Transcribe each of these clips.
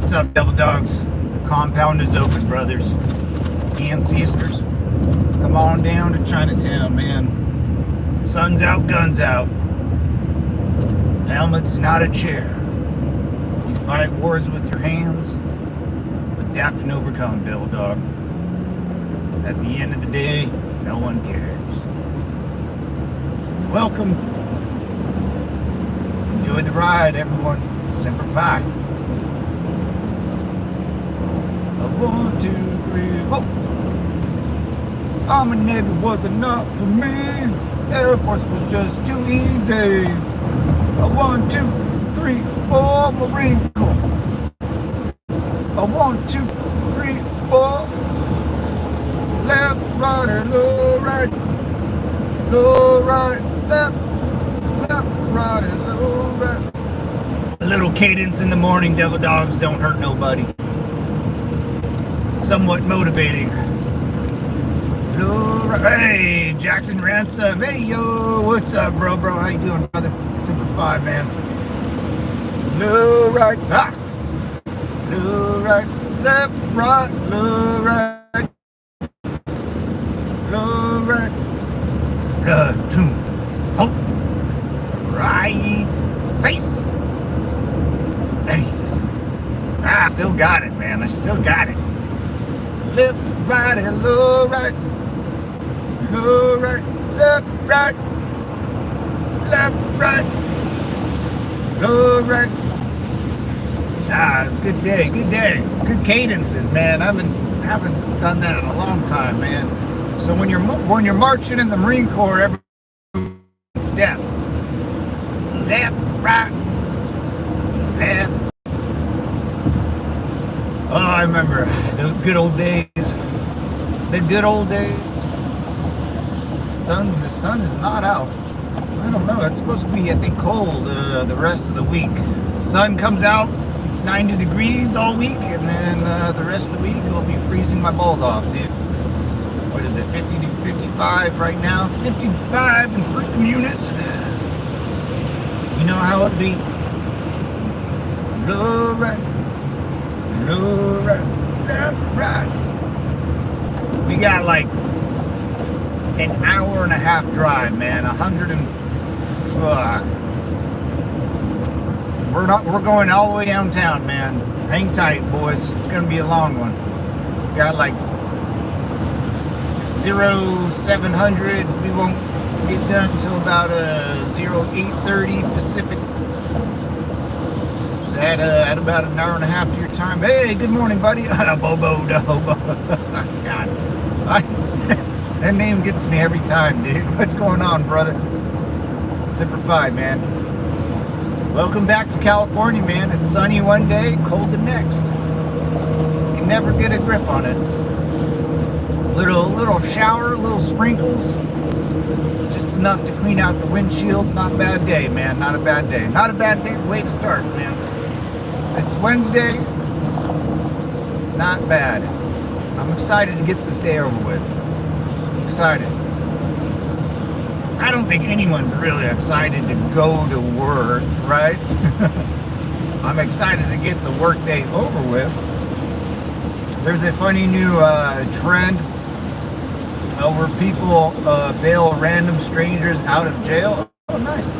What's up, devil dogs? The compound is open, brothers and sisters. Come on down to Chinatown, man. Sun's out, guns out. Helmet's not a chair. You fight wars with your hands. Adapt and overcome, devil dog. At the end of the day, no one cares. Welcome. Enjoy the ride, everyone. Semper Fi. 1, 2, 3, 4. Army Navy was enough for me. Air Force was just too easy. 1, 2, 3, 4. Marine Corps. 1, 2, 3, 4. Left, right, and low, right. Low, right, left, right, and low, right. A little cadence in the morning, devil dogs, don't hurt nobody. Somewhat motivating. Low, right. Hey, Jackson Ransom. Hey, yo, what's up, bro? How you doing, brother? Semper Fi, man. Low, right, low, right, left, right, low, right, low, right. Two, hope, right, face, ease. I still got it, man. I still got it. Left, right, and low, right, left, right, low, right. It's a good day, good cadences, man. I haven't done that in a long time, man. So when you're marching in the Marine Corps, every step, left, right, left. Oh, I remember the good old days. The good old days. The sun is not out. I don't know. It's supposed to be, I think, cold the rest of the week. The sun comes out. It's 90 degrees all week, and then the rest of the week it'll be freezing my balls off, dude. What is it, 50 to 55 right now? 55 in freedom units. You know how it be. Low right, left right. We got like an hour and a half drive, man. We're going all the way downtown, man. Hang tight, boys. It's gonna be a long one. We got like 0700. We won't get done until about 0830 Pacific. Just add about an hour and a half to your time. Hey, good morning, buddy. Bobo. God, that name gets me every time, dude. What's going on, brother? Semper Fi, man. Welcome back to California, man. It's sunny one day, cold the next. You can never get a grip on it. Little shower, little sprinkles, just enough to clean out the windshield. Not a bad day, man. Not a bad day. Not a bad day. Way to start, man. It's Wednesday. Not bad. I'm excited to get this day over with. Excited. I don't think anyone's really excited to go to work, right? I'm excited to get the work day over with. There's a funny new trend where people bail random strangers out of jail. Oh, nice.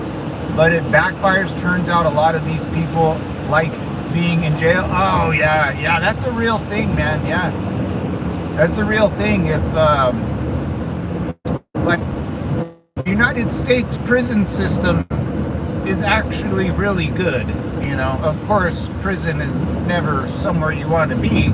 But it backfires. Turns out a lot of these people like being in jail. Oh, yeah, that's a real thing, man. Yeah, that's a real thing. If, like, the United States prison system is actually really good. You know, of course, prison is never somewhere you want to be,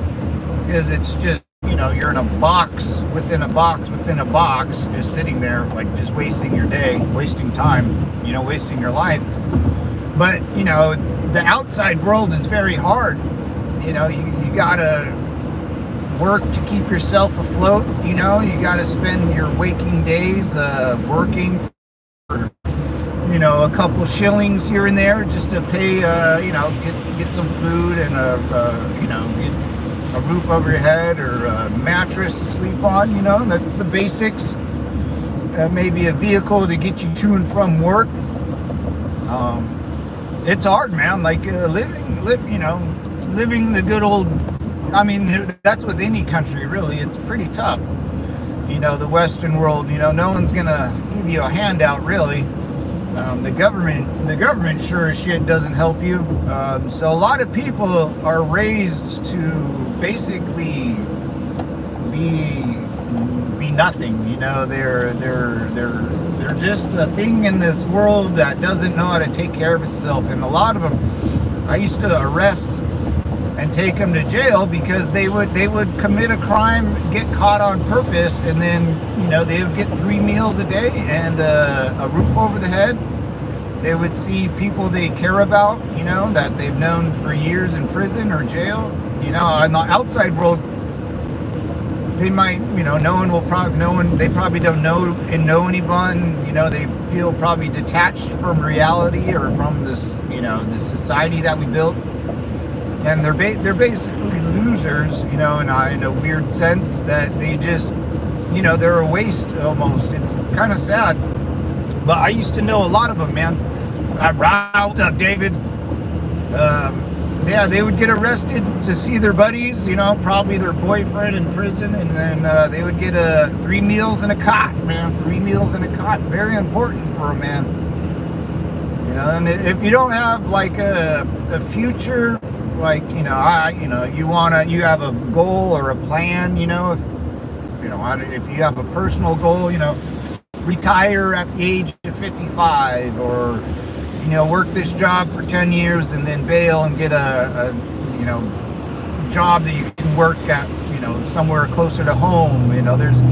because it's just, you know, you're in a box within a box within a box, just sitting there, like, just wasting your day, wasting time, you know, wasting your life. But, you know, the outside world is very hard. You know, you gotta work to keep yourself afloat. You know, you gotta spend your waking days working for, you know, a couple shillings here and there just to pay, you know, get some food and you know, get a roof over your head or a mattress to sleep on. You know, that's the basics. Maybe a vehicle to get you to and from it's hard, man. Like living living the good old, I mean, that's with any country, really. It's pretty tough. You know, the Western world, you know, no one's going to give you a handout, really. The government sure as shit doesn't help you. So a lot of people are raised to basically be nothing. You know, they're just a thing in this world that doesn't know how to take care of itself. And a lot of them, I used to arrest and take them to jail because they would commit a crime, get caught on purpose, and then, you know, they would get 3 meals a day and a roof over the head. They would see people they care about, you know, that they've known for years in prison or jail. You know, in the outside world, they might, you know, they probably don't know anyone. You know, they feel probably detached from reality or from this, you know, this society that we built. And they're basically losers, you know, in a weird sense, that they just, you know, they're a waste almost. It's kind of sad. But I used to know a lot of them, man. What's up, David? Yeah, they would get arrested to see their buddies, you know, probably their boyfriend in prison, and then they would get 3 meals and a cot, man. 3 meals and a cot, very important for a man. You know, and if you don't have like a future, like, you know, you have a goal or a plan, you know, if you have a personal goal, you know, retire at the age of 55, or, you know, work this job for 10 years and then bail and get a you know, job that you can work at, you know, somewhere closer to home. You know, there's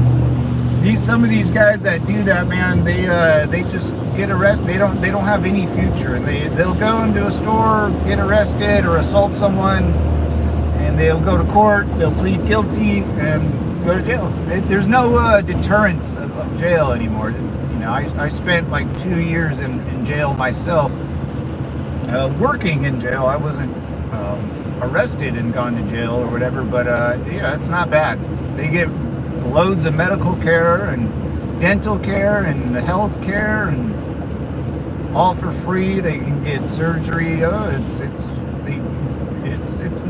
some of these guys that do that, man. They just get arrested. They don't have any future, and they'll go into a store, get arrested or assault someone, and they'll go to court, they'll plead guilty and go to jail. There's no deterrence of jail anymore. You know, I spent like 2 years in jail myself, working in jail. I wasn't arrested and gone to jail or whatever, but yeah, it's not bad. They get loads of medical care and dental care and health care, and all for free. They can get surgery.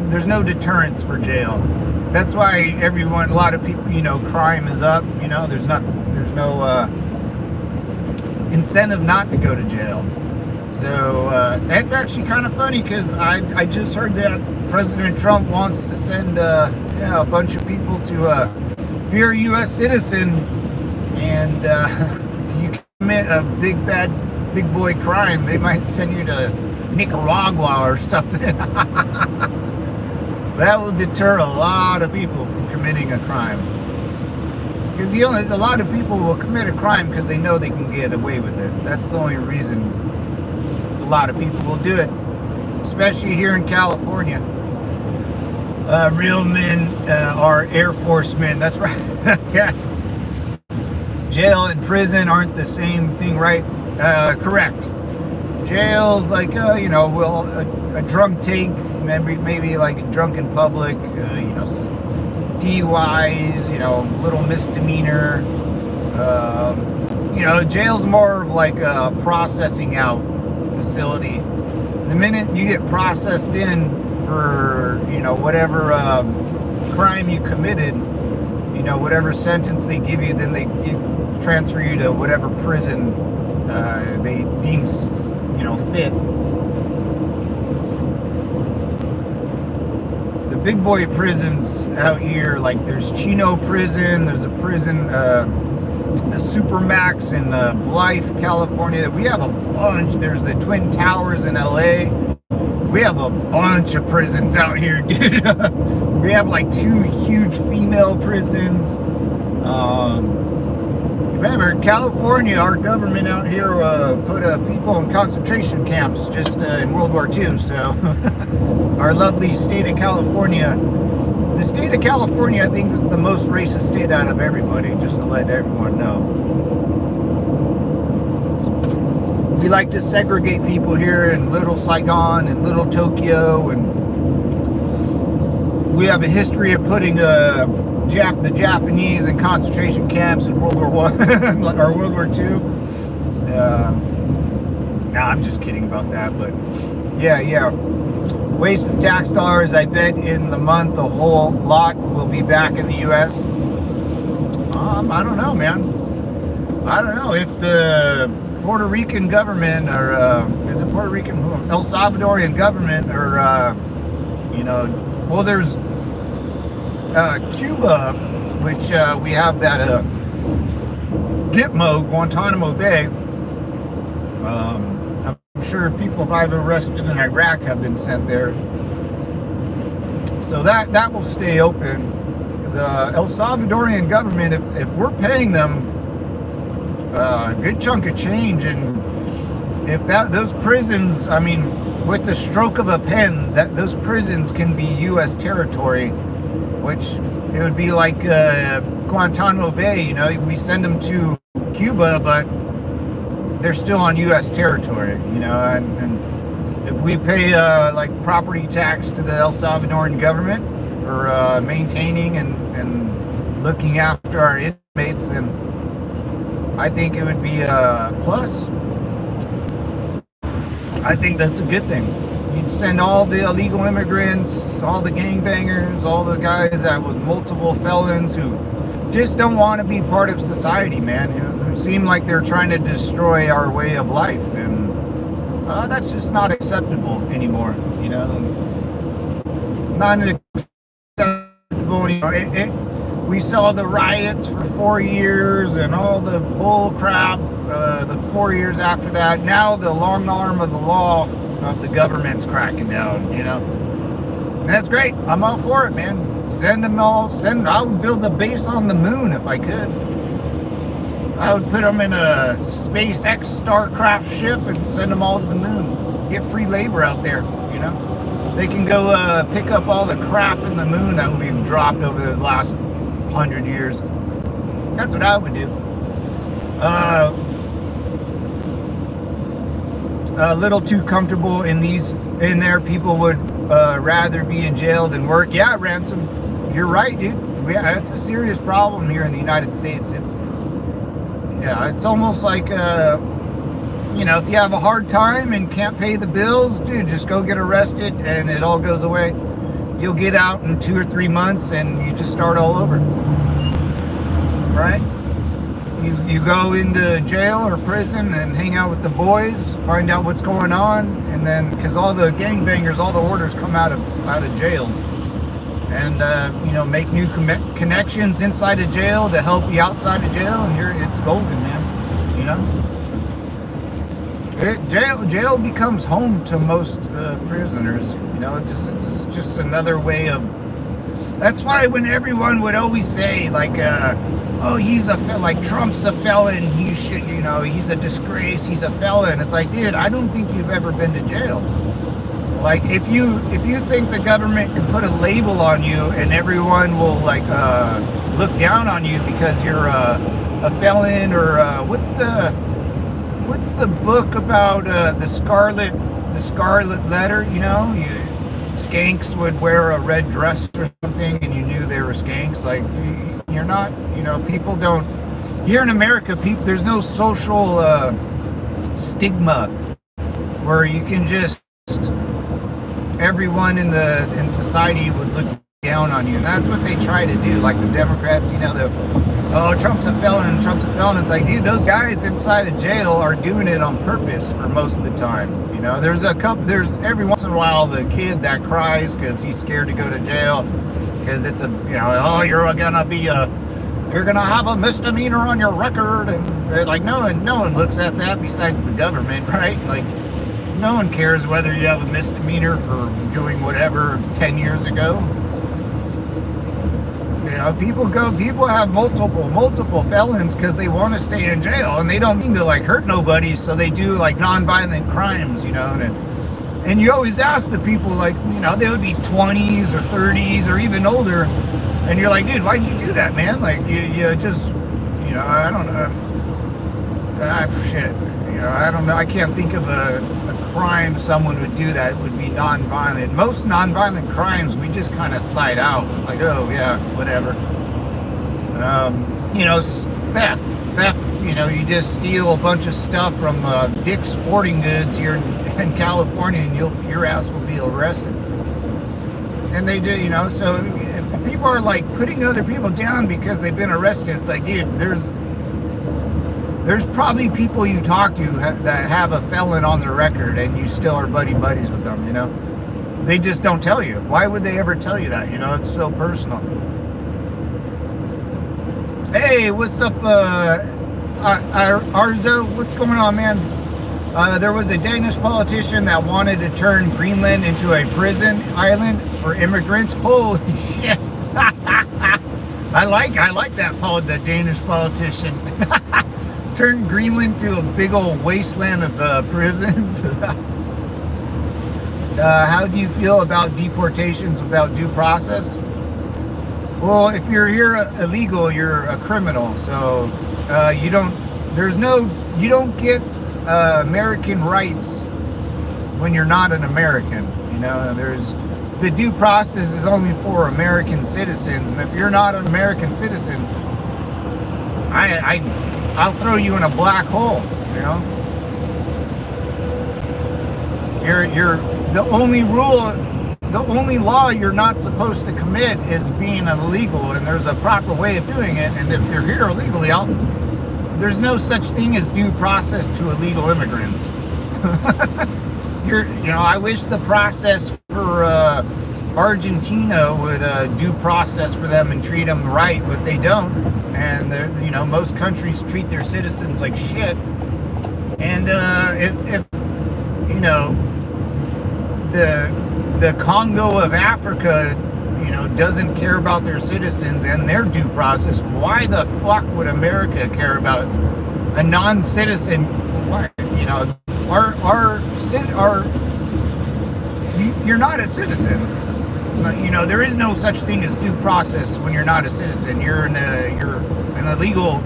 There's no deterrence for jail. That's why a lot of people, you know, crime is up. You know, there's no incentive not to go to jail. So that's actually kind of funny, because I just heard that President Trump wants to send a bunch of people to if you're a U.S. citizen and you commit a big boy crime, they might send you to Nicaragua or something. That will deter a lot of people from committing a crime. Because a lot of people will commit a crime because they know they can get away with it. That's the only reason a lot of people will do it, especially here in California. Real men are Air Force men. That's right. Yeah. Jail and prison aren't the same thing, right? Correct. Jail's like, you know, well, a drunk tank, maybe like drunk in public, you know, DUIs, you know, little misdemeanor. You know, jail's more of like a processing out facility. The minute you get processed in for, you know, whatever crime you committed, you know, whatever sentence they give you, then they transfer you to whatever prison they deem, you know, fit. The big boy prisons out here, like there's Chino Prison, there's a prison, the Supermax in Blythe, California. We have a bunch. There's the Twin Towers in LA. We have a bunch of prisons out here, dude. We have like 2 huge female prisons. Remember, California, our government out here put people in concentration camps just in World War II. So our lovely state of California, the state of California, I think, is the most racist state out of everybody, just to let everyone know. We like to segregate people here in Little Saigon and Little Tokyo, and we have a history of putting the Japanese in concentration camps in World War I or World War II. Nah, I'm just kidding about that, but yeah. Waste of tax dollars. I bet in the month a whole lot will be back in the U.S. I don't know, man. I don't know if the Puerto Rican government, or is it Puerto Rican? El Salvadorian government, or well, there's Cuba, which we have that Gitmo, Guantanamo Bay. I'm sure people I've arrested in Iraq have been sent there, so that will stay open. The El Salvadorian government, if we're paying them a good chunk of change, and if those prisons, I mean, with the stroke of a pen, that those prisons can be U.S. territory, which it would be like Guantanamo Bay. We send them to Cuba, but they're still on U.S. territory. And if we pay like property tax to the El Salvadoran government for maintaining and looking after our inmates, then I think it would be a plus. I think that's a good thing. You'd send all the illegal immigrants, all the gangbangers, all the guys that with multiple felons who just don't want to be part of society, man, who seem like they're trying to destroy our way of life. And that's just not acceptable anymore, Not acceptable anymore. We saw the riots for 4 years and all the bull crap the 4 years after that. Now the long arm of the law of the government's cracking down, And that's great. I'm all for it, man. Send them all. I would build a base on the moon if I could. I would put them in a SpaceX Starcraft ship and send them all to the moon. Get free labor out there, They can go pick up all the crap in the moon that we've dropped over the last 100 years. That's what I would do. A little too comfortable in there. People would rather be in jail than work. Yeah, Ransom, you're right, dude. Yeah, it's a serious problem here in the United States. It's almost like if you have a hard time and can't pay the bills, dude, just go get arrested and it all goes away. You'll get out in 2 or 3 months and you just start all over, right? You go into jail or prison and hang out with the boys, find out what's going on, and then because all the gangbangers, all the orders come out of jails, and make new connections inside of jail to help you outside of jail, and it's golden, man. Jail becomes home to most prisoners. It's just another way of. That's why when everyone would always say like, he's like Trump's a felon, he should, he's a disgrace, he's a felon. It's like, dude, I don't think you've ever been to jail. Like, if you think the government can put a label on you and everyone will like look down on you because you're a felon, or what's the book about the Scarlet Letter? Skanks would wear a red dress or something and you knew they were skanks. Like, you're not, people don't, here in America, there's no social stigma where you can just, everyone in society would look down on you. And that's what they try to do. Like the Democrats, Trump's a felon, It's like, dude, those guys inside of jail are doing it on purpose for most of the time. There's every once in a while the kid that cries because he's scared to go to jail because it's you're gonna have a misdemeanor on your record, and like no one looks at that besides the government, right? Like, no one cares whether you have a misdemeanor for doing whatever 10 years ago. People have multiple felons because they want to stay in jail and they don't mean to like hurt nobody, so they do like non-violent crimes, and you always ask the people, like, they would be 20s or 30s or even older, and you're like, dude, why'd you do that, man? Like, you just, I don't know. Shit. I don't know. I can't think of a crime someone would do that would be non-violent. Most non-violent crimes, we just kind of side out. It's like, oh, yeah, whatever. Theft. You just steal a bunch of stuff from Dick's Sporting Goods here in California, and your ass will be arrested. And they do, so if people are like putting other people down because they've been arrested, it's like, dude, there's probably people you talk to that have a felon on their record and you still are buddies with them, They just don't tell you. Why would they ever tell you that? It's so personal. Hey, what's up, Arzo? What's going on, man? There was a Danish politician that wanted to turn Greenland into a prison island for immigrants. Holy shit! I like that the Danish politician. Turn Greenland to a big old wasteland of prisons. How do you feel about deportations without due process? Well, if you're here illegal, you're a criminal. So you don't get American rights when you're not an American. There's the due process is only for American citizens, and if you're not an American citizen, I'll throw you in a black hole. You're the only law you're not supposed to commit is being illegal, and there's a proper way of doing it. And if you're here illegally, there's no such thing as due process to illegal immigrants. I wish the process for Argentina would due process for them and treat them right, but they don't. And most countries treat their citizens like shit. And if the Congo of Africa, doesn't care about their citizens and their due process, why the fuck would America care about a non-citizen? Why, you're not a citizen. There is no such thing as due process when you're not a citizen. You're an illegal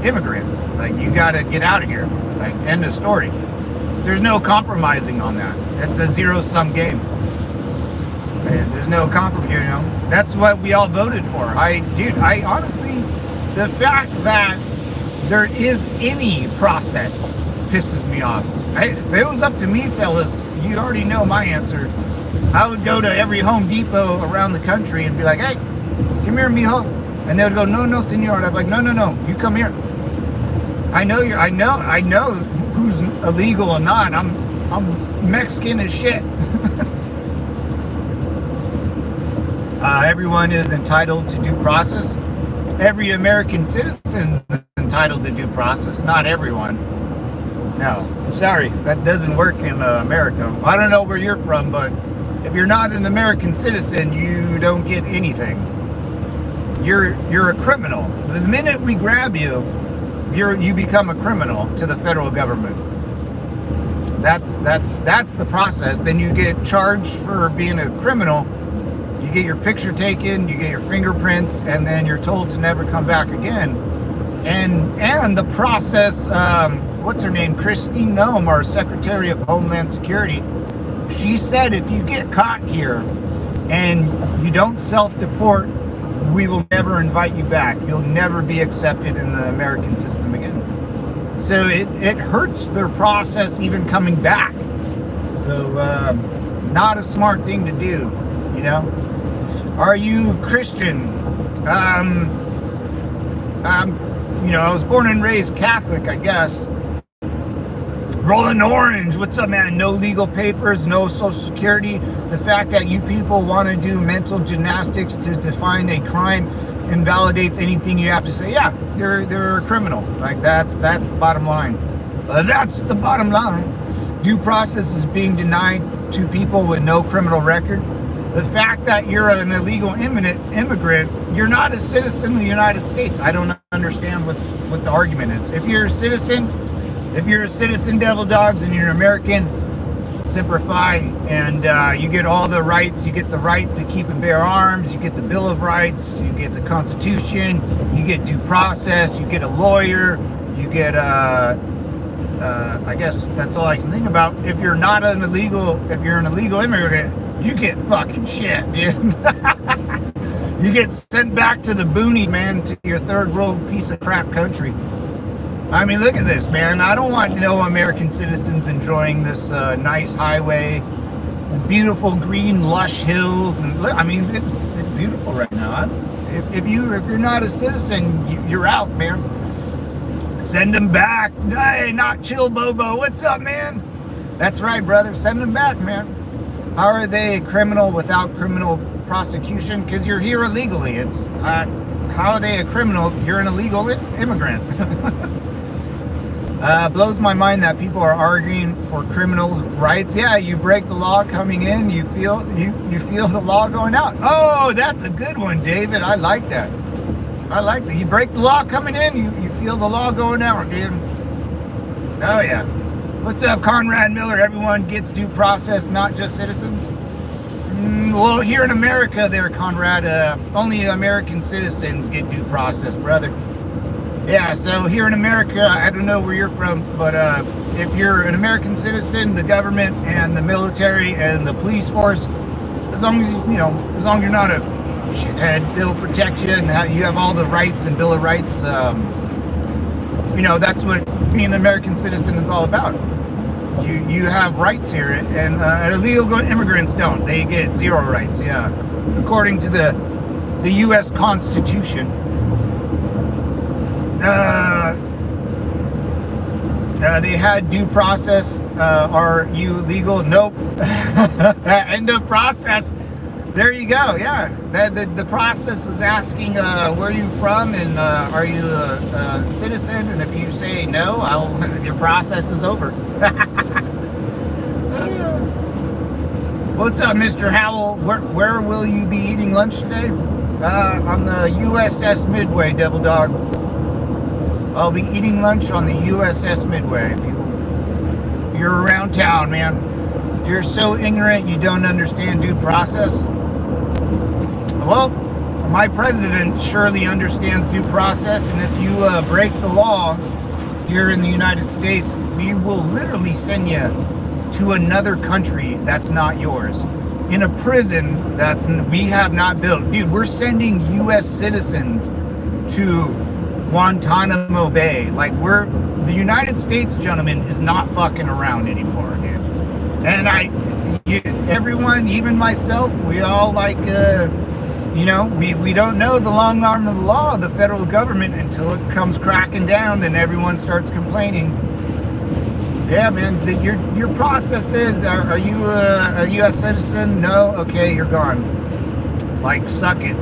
immigrant. Like, you gotta get out of here. Like, end of story. There's no compromising on that. It's a zero-sum game. And there's no compromise, That's what we all voted for. I honestly, the fact that there is any process pisses me off. If it was up to me, fellas, you already know my answer. I would go to every Home Depot around the country and be like, hey, come here, mijo. And they would go, no, senor. I'd be like, no, you come here. I know who's illegal or not. I'm Mexican as shit. Everyone is entitled to due process. Every American citizen is entitled to due process. Not everyone. No, sorry, that doesn't work in America. I don't know where you're from, but if you're not an American citizen, you don't get anything. You're a criminal. The minute we grab you, you become a criminal to the federal government. That's the process. Then you get charged for being a criminal. You get your picture taken, you get your fingerprints, and then you're told to never come back again. And the process, what's her name? Christine Noem, our Secretary of Homeland Security, she said if you get caught here and you don't self-deport, we will never invite you back. You'll never be accepted in the American system again. So it hurts their process even coming back. So not a smart thing to do, Are you Christian? I was born and raised Catholic, I guess. Rolling Orange, what's up, man? No legal papers, no social security. The fact that you people want to do mental gymnastics to define a crime invalidates anything you have to say. Yeah, they're a criminal. Like, that's the bottom line. That's the bottom line. Due process is being denied to people with no criminal record. The fact that you're an illegal immigrant, you're not a citizen of the United States. I don't understand what the argument is. If you're a citizen, devil dogs, and you're an American, Semper Fi, and you get all the rights. You get the right to keep and bear arms. You get the Bill of Rights. You get the Constitution. You get due process. You get a lawyer. You get, I guess that's all I can think about. If you're an illegal immigrant, you get fucking shit, dude. You get sent back to the boonies, man, to your third world piece of crap country. I mean, look at this, man. I don't want no American citizens enjoying this nice highway beautiful green lush hills, and I mean it's beautiful right now. If you're not a citizen, you're out, man. Send them back. Hey, not Chill Bobo. What's up, man? That's right, brother. Send them back, man. How are they a criminal without criminal prosecution? Because you're here illegally. It's how are they a criminal? You're an illegal immigrant. Blows my mind that people are arguing for criminals' rights. Yeah, you break the law coming in, you feel the law going out. Oh, that's a good one, David. I like that. I like that. You break the law coming in, you feel the law going out, dude. Oh yeah. What's up, Conrad Miller? Everyone gets due process, not just citizens. Well, here in America, there, Conrad, only American citizens get due process, brother. Yeah, so here in America, I don't know where you're from, but if you're an American citizen, the government and the military and the police force, as long as as long as you're not a shithead, they'll protect you and you have all the rights and Bill of Rights. That's what being an American citizen is all about. You have rights here, and illegal immigrants don't. They get zero rights. Yeah, according to the U.S. Constitution. They had due process. Are you legal? Nope. End of process. There you go. Yeah, the process is asking where are you from and are you a citizen? And if you say no, your process is over. What's up, Mr. Howell? Where will you be eating lunch today? On the USS Midway, Devil Dog. I'll be eating lunch on the USS Midway. If you're around town, man. You're so ignorant you don't understand due process. Well, my president surely understands due process, and if you break the law here in the United States, we will literally send you to another country that's not yours, in a prison we have not built. Dude, we're sending U.S. citizens to Guantanamo Bay. Like, the United States, gentlemen, is not fucking around anymore, dude. And everyone, even myself, we all we don't know the long arm of the law, the federal government, until it comes cracking down. Then everyone starts complaining. Yeah, man, your process is, are you a U.S. citizen? No? Okay, you're gone. Like, suck it.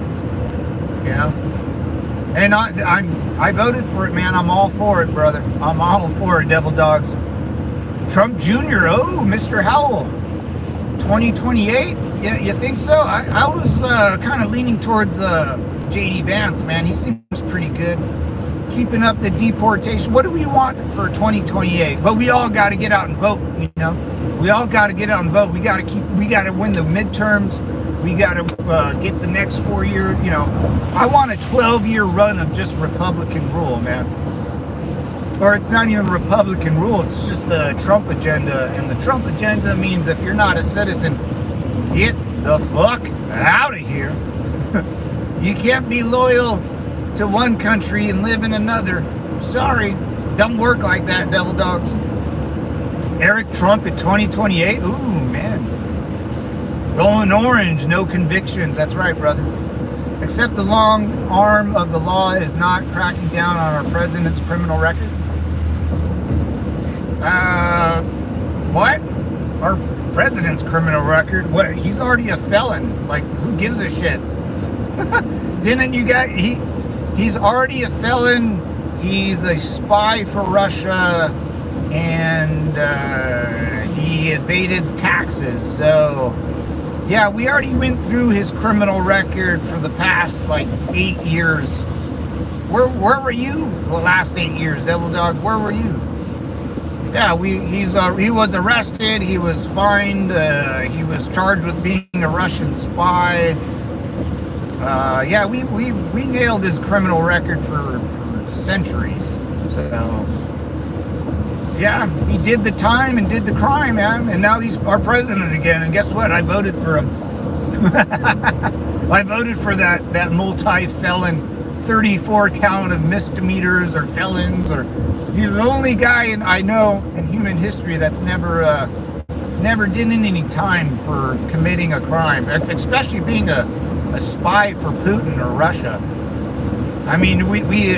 And I voted for it, man. I'm all for it, brother. I'm all for it, Devil Dogs. Trump Jr. Oh, Mr. Howell. 2028? Yeah, you think so? I was kind of leaning towards J.D. Vance, man. He seems pretty good. Keeping up the deportation. What do we want for 2028? But we all got to get out and vote, We all got to get out and vote. We got to win the midterms. We got to get the next 4 year, I want a 12-year run of just Republican rule, man. Or it's not even Republican rule, it's just the Trump agenda. And the Trump agenda means if you're not a citizen, get the fuck out of here. You can't be loyal to one country and live in another. Sorry, don't work like that, Devil Dogs. Eric Trump in 2028? Ooh, man. Rolling orange, no convictions. That's right, brother. Except the long arm of the law is not cracking down on our president's criminal record. What? Our president's criminal record? What? He's already a felon. Like, who gives a shit? Didn't you guys? He's already a felon. He's a spy for Russia, and he evaded taxes. So, yeah, we already went through his criminal record for the past, 8 years. Where were you the last 8 years, Devil Dog? Where were you? Yeah, he was arrested. He was fined. He was charged with being a Russian spy. Yeah, we nailed his criminal record for centuries. So, yeah, he did the time and did the crime, man. And now he's our president again. And guess what? I voted for him. I voted for that multi-felon 34 count of misdemeanors or felons. Or he's the only guy I know in human history that's never never did any time for committing a crime, especially being a spy for Putin or Russia. I mean, we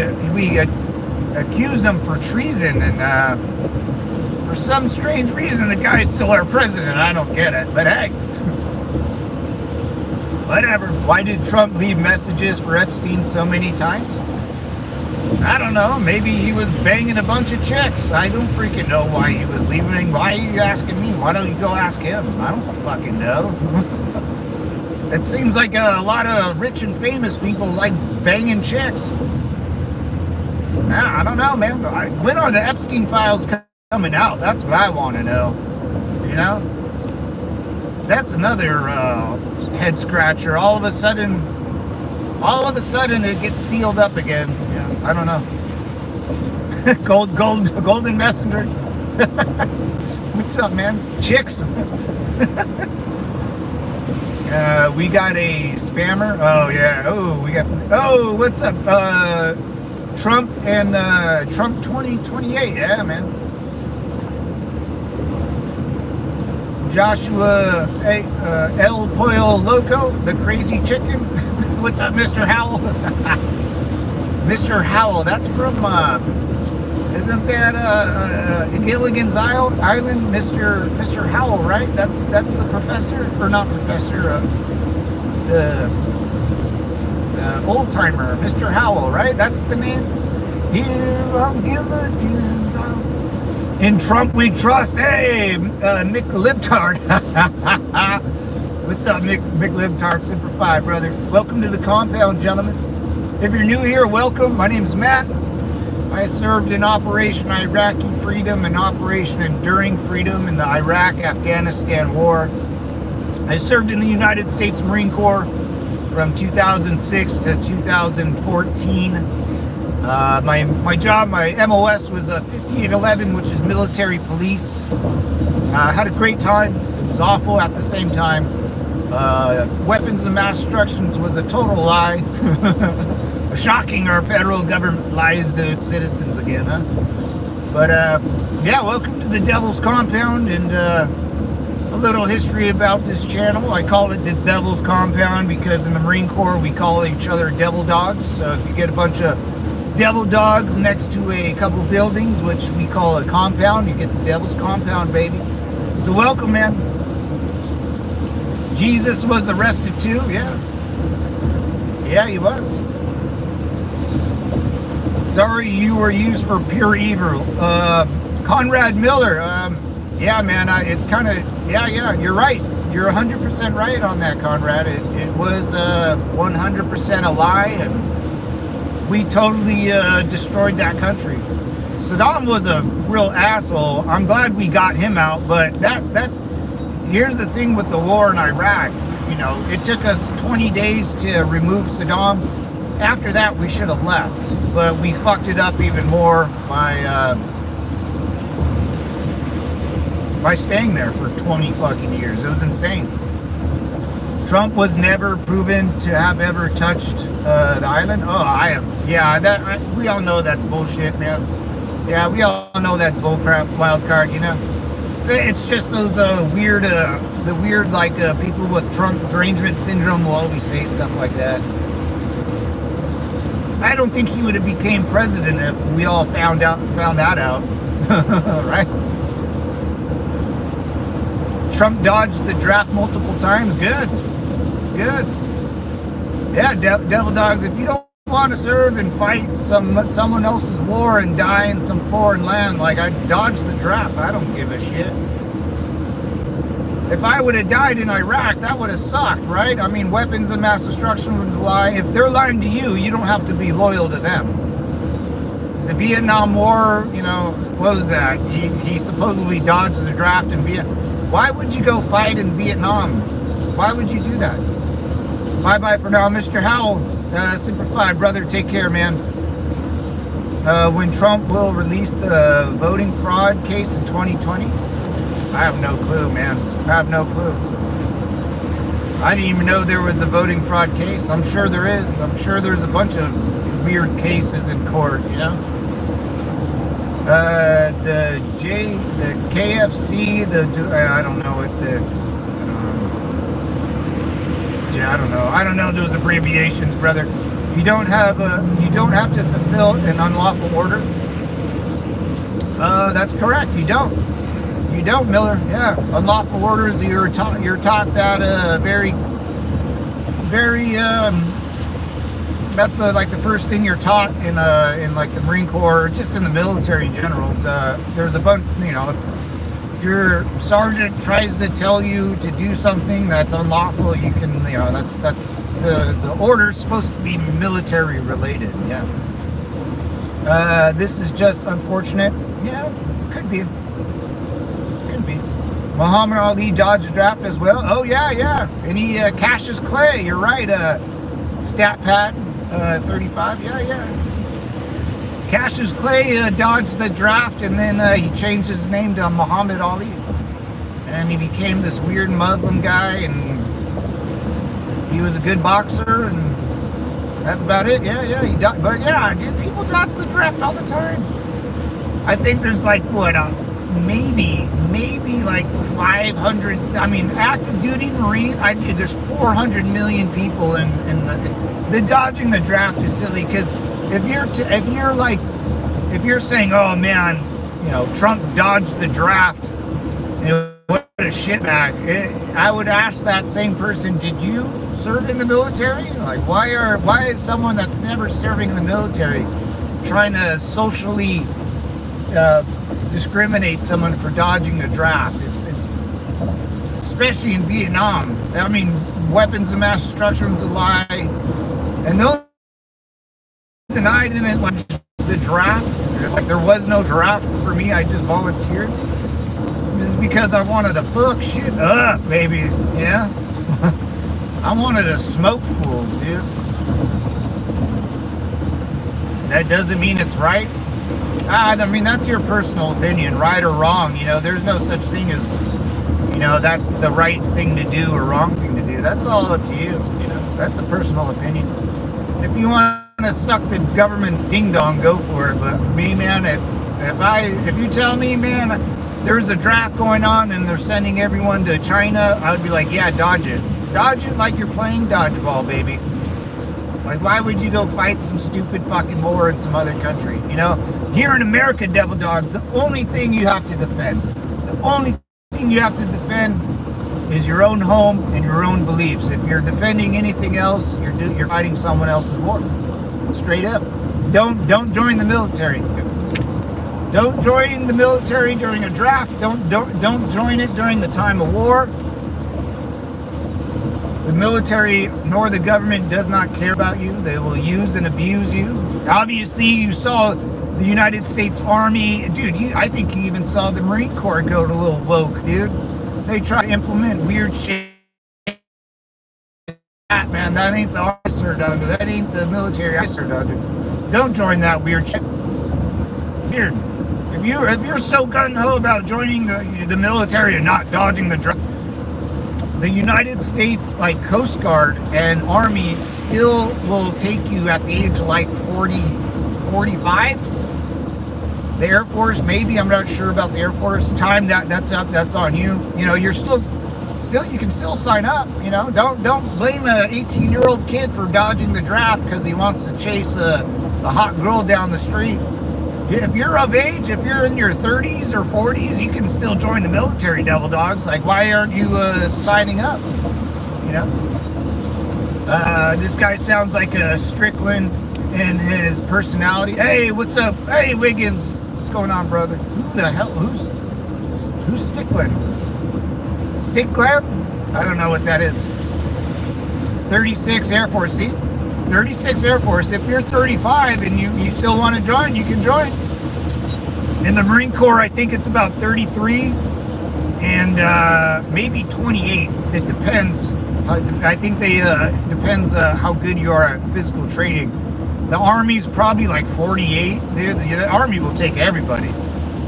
accused him for treason, and for some strange reason, the guy's still our president. I don't get it, but hey, whatever. Why did Trump leave messages for Epstein so many times? I don't know. Maybe he was banging a bunch of chicks. I don't freaking know why he was leaving. Why are you asking me? Why don't you go ask him? I don't fucking know. It seems like a lot of rich and famous people like banging chicks. I don't know, man. When are the Epstein files coming out? That's what I want to know. You know? That's another head scratcher. All of a sudden it gets sealed up again. Yeah, I don't know. Golden messenger. What's up, man? Chicks. We got a spammer. Oh yeah. Oh, what's up? Trump and Trump 2028. Yeah, man. Joshua El Pollo Loco, the crazy chicken. What's up, Mr. Howell? Mr. Howell, that's from, isn't that Gilligan's Island? Mr. Howell, right? That's the professor, or not professor, the old timer, Mr. Howell, right? That's the name. Here on Gilligan's Island. In Trump we trust. Hey, Mick Libtard. What's up, Mick Libtard, Semper Fi, brother? Welcome to the compound, gentlemen. If you're new here, welcome. My name's Matt. I served in Operation Iraqi Freedom and Operation Enduring Freedom in the Iraq-Afghanistan War. I served in the United States Marine Corps from 2006 to 2014. My job, my MOS was 5811, which is military police. I had a great time. It was awful at the same time. Weapons of mass destruction was a total lie. Shocking our federal government lies to its citizens again, huh? But yeah, welcome to the Devil's Compound, and a little history about this channel. I call it the Devil's Compound because in the Marine Corps we call each other devil dogs. So if you get a bunch of devil dogs next to a couple buildings, which we call a compound, you get the Devil's Compound, baby. So welcome, man. Jesus was arrested too. Yeah, he was. Sorry you were used for pure evil. Conrad Miller. Yeah, man, yeah, you're right. You're 100% right on that, Conrad. It was 100% a lie, and we totally destroyed that country. Saddam was a real asshole. I'm glad we got him out, but here's the thing with the war in Iraq. You know, it took us 20 days to remove Saddam. After that, we should have left, but we fucked it up even more by staying there for 20 fucking years. It was insane. Trump was never proven to have ever touched the island. Oh, I have. Yeah, we all know that's bullshit, man. Yeah, we all know that's bullcrap, wild card, you know. It's just those weird like people with Trump derangement syndrome will always say stuff like that. I don't think he would have became president if we all found that out, right? Trump dodged the draft multiple times. Good. Yeah, devil dogs. If you don't want to serve and fight someone else's war and die in some foreign land, like I dodged the draft. I don't give a shit. If I would have died in Iraq, that would have sucked, right? I mean, weapons of mass destruction would lie. If they're lying to you, you don't have to be loyal to them. The Vietnam War, you know, what was that? He supposedly dodged the draft in Vietnam. Why would you go fight in Vietnam? Why would you do that? Bye-bye for now, Mr. Howell. Semper Fi, brother. Take care, man. When Trump will release the voting fraud case in 2020? I have no clue, man. I have no clue. I didn't even know there was a voting fraud case. I'm sure there is. I'm sure there's a bunch of weird cases in court, you know? The KFC, I don't know what yeah, I don't know those abbreviations, brother. You don't have to fulfill an unlawful order. That's correct. You don't, Miller. Yeah, unlawful orders. You're taught that very that's like the first thing you're taught in like the Marine Corps, or just in the military in general. There's a bunch, if your sergeant tries to tell you to do something that's unlawful, you can, that's the order's supposed to be military related. Yeah. This is just unfortunate. Yeah, could be. Muhammad Ali dodged the draft as well. Oh yeah. And he Cassius Clay. You're right. Stat Pat 35. Yeah. Cassius Clay dodged the draft, and then he changed his name to Muhammad Ali, and he became this weird Muslim guy, and he was a good boxer, and that's about it. Yeah. But yeah, dude, people dodge the draft all the time. I think there's like maybe like 500. I mean, active duty Marine. There's 400 million people in the dodging the draft is silly, because if you're saying, oh man, Trump dodged the draft, what a shitbag. I would ask that same person, did you serve in the military? Like, why is someone that's never serving in the military trying to socially discriminate someone for dodging the draft? It's especially in Vietnam. I mean, weapons of mass destruction was a lie, and those, and I didn't like the draft. Like, there was no draft for me. I just volunteered. This is because I wanted to fuck shit up, baby. Yeah. I wanted to smoke fools, dude. That doesn't mean it's right. I mean, that's your personal opinion, right or wrong. There's no such thing as, that's the right thing to do or wrong thing to do. That's all up to you. That's a personal opinion. If you want to suck the government's ding dong, go for it. But for me, man, if you tell me, man, there's a draft going on and they're sending everyone to China, I would be like, yeah, dodge it like you're playing dodgeball, baby. Like, why would you go fight some stupid fucking war in some other country? Here in America, devil dogs, the only thing you have to defend is your own home and your own beliefs. If you're defending anything else, you're fighting someone else's war. Straight up. Don't join the military. Don't join the military during a draft. Don't join it during the time of war. The military nor the government does not care about you. They will use and abuse you. Obviously, you saw the United States Army. Dude, I think you even saw the Marine Corps go to a little woke, dude. They try to implement weird shit. Man, that ain't the officer dodger. That ain't the military officer dodger. Don't join that weird shit. Weird. If you're so gung-ho about joining the military and not dodging the draft, the United States, like, Coast Guard and Army still will take you at the age of like 40, 45. The Air Force, maybe. I'm not sure about the Air Force. Time that's on you. You're still you can still sign up. Don't blame an 18-year-old kid for dodging the draft because he wants to chase a hot girl down the street. If you're of age, if you're in your 30s or 40s, you can still join the military, devil dogs. Like, why aren't you signing up? This guy sounds like a Strickland in his personality. Hey, what's up? Hey, Wiggins. What's going on, brother? Who the hell? Who's Strickland? Stickler? I don't know what that is. 36 Air Force. See? 36 Air Force. If you're 35 and you still want to join, you can join. In the Marine Corps, I think it's about 33 and maybe 28. It depends. I think depends how good you are at physical training. The Army's probably like 48. The Army will take everybody.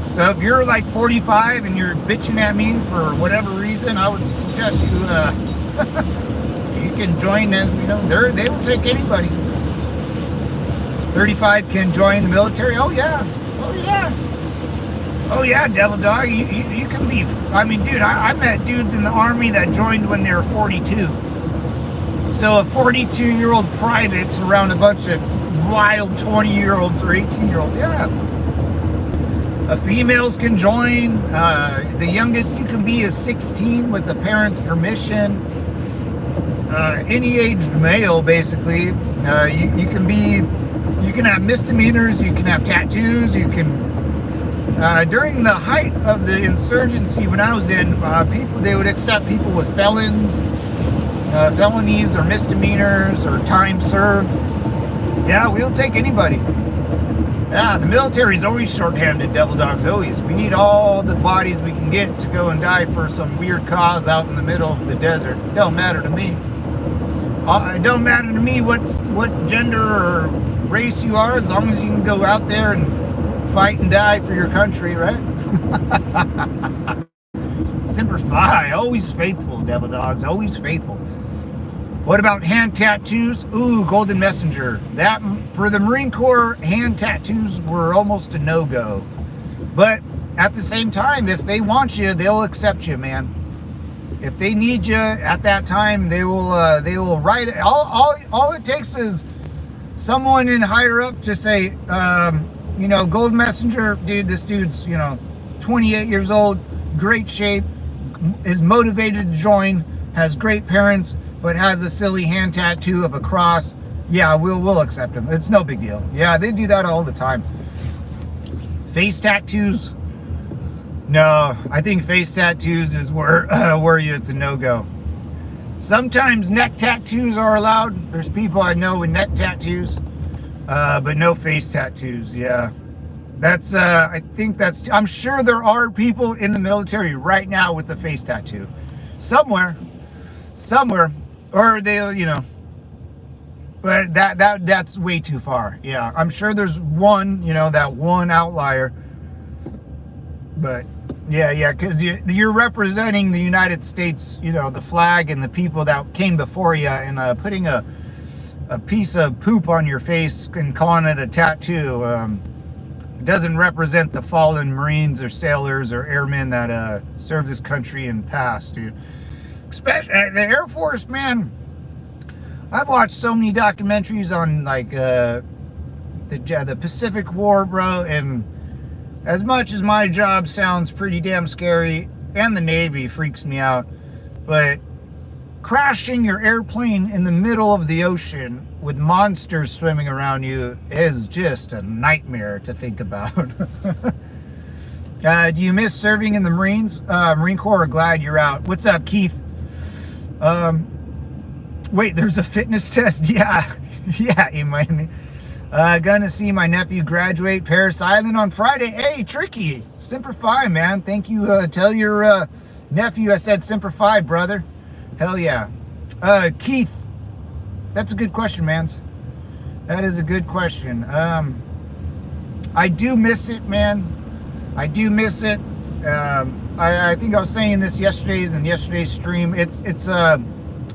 So if you're like 45 and you're bitching at me for whatever reason, I would suggest you you can join them. They will take anybody. 35 can join the military. Oh yeah. Oh yeah, Devil Dog, you can be, I mean, dude, I met dudes in the Army that joined when they were 42. So a 42-year-old private's around a bunch of wild 20-year-olds or 18-year-olds, yeah. Females can join. The youngest you can be is 16 with the parents' permission. Any aged male, basically. You can have misdemeanors, you can have tattoos, you can... during the height of the insurgency when I was in, they would accept people with felonies or misdemeanors or time served. Yeah, we'll take anybody. Yeah, the military's always shorthanded, Devil Dogs, always. We need all the bodies we can get to go and die for some weird cause out in the middle of the desert. Don't matter to me. It don't matter to me what gender or race you are, as long as you can go out there and fight and die for your country, right? Semper Fi, always faithful, Devil Dogs, always faithful. What about hand tattoos? Ooh, Golden Messenger. That, for the Marine Corps, hand tattoos were almost a no-go. But at the same time, if they want you, they'll accept you, man. If they need you at that time, they will write it. All it takes is someone in higher up to say, Golden Messenger, dude, this dude's, 28 years old, great shape, is motivated to join, has great parents, but has a silly hand tattoo of a cross. Yeah, we'll accept him. It's no big deal. Yeah, they do that all the time. Face tattoos? No, I think face tattoos is where it's a no-go. Sometimes neck tattoos are allowed. There's people I know with neck tattoos, but no face tattoos. Yeah, I'm sure there are people in the military right now with a face tattoo, somewhere, or but that's way too far. Yeah, I'm sure there's one, that one outlier, but yeah, because you're representing the United States, the flag and the people that came before you, and putting a piece of poop on your face and calling it a tattoo doesn't represent the fallen Marines or sailors or airmen that served this country in the past, dude. Especially the Air Force, man. I've watched so many documentaries on like the Pacific War, bro, and as much as my job sounds pretty damn scary, and the Navy freaks me out, but crashing your airplane in the middle of the ocean with monsters swimming around you is just a nightmare to think about. Do you miss serving in the Marines? Marine Corps are glad you're out. What's up, Keith? Wait, there's a fitness test? Yeah, Imani. Gonna see my nephew graduate Paris Island on Friday. Hey, Tricky, Semper Fi, man. Thank you. Tell your nephew I said Semper Fi, brother. Hell yeah. Keith, that's a good question, mans. That is a good question. I do miss it, man. I do miss it. I think I was saying this yesterday's stream. It's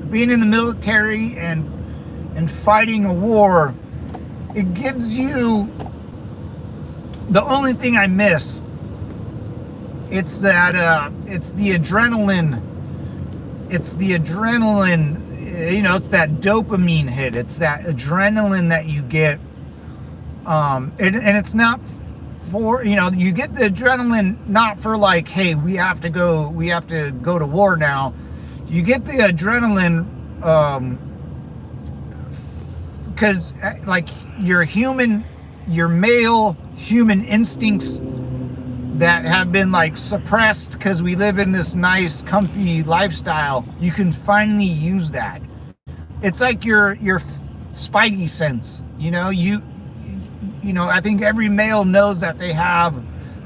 being in the military and fighting a war. It gives you the only thing I miss. It's that it's the adrenaline. It's the adrenaline. It's that dopamine hit. It's that adrenaline that you get. And it's not for, you get the adrenaline not for like, hey, we have to go to war now. You get the adrenaline because like your male human instincts that have been like suppressed because we live in this nice comfy lifestyle, you can finally use that. It's like your spidey sense, I think every male knows that they have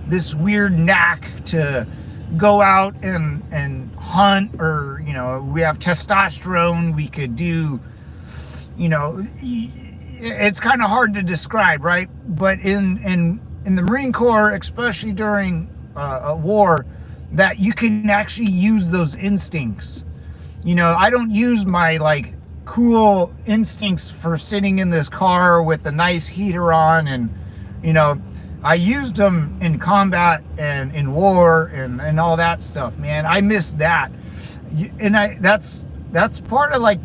this weird knack to go out and hunt, or we have testosterone. We could do, it's kind of hard to describe, right? But in the Marine Corps, especially during a war, that you can actually use those instincts. I don't use my like cool instincts for sitting in this car with a nice heater on, and I used them in combat and in war and all that stuff, man. I miss that. And that's part of, like,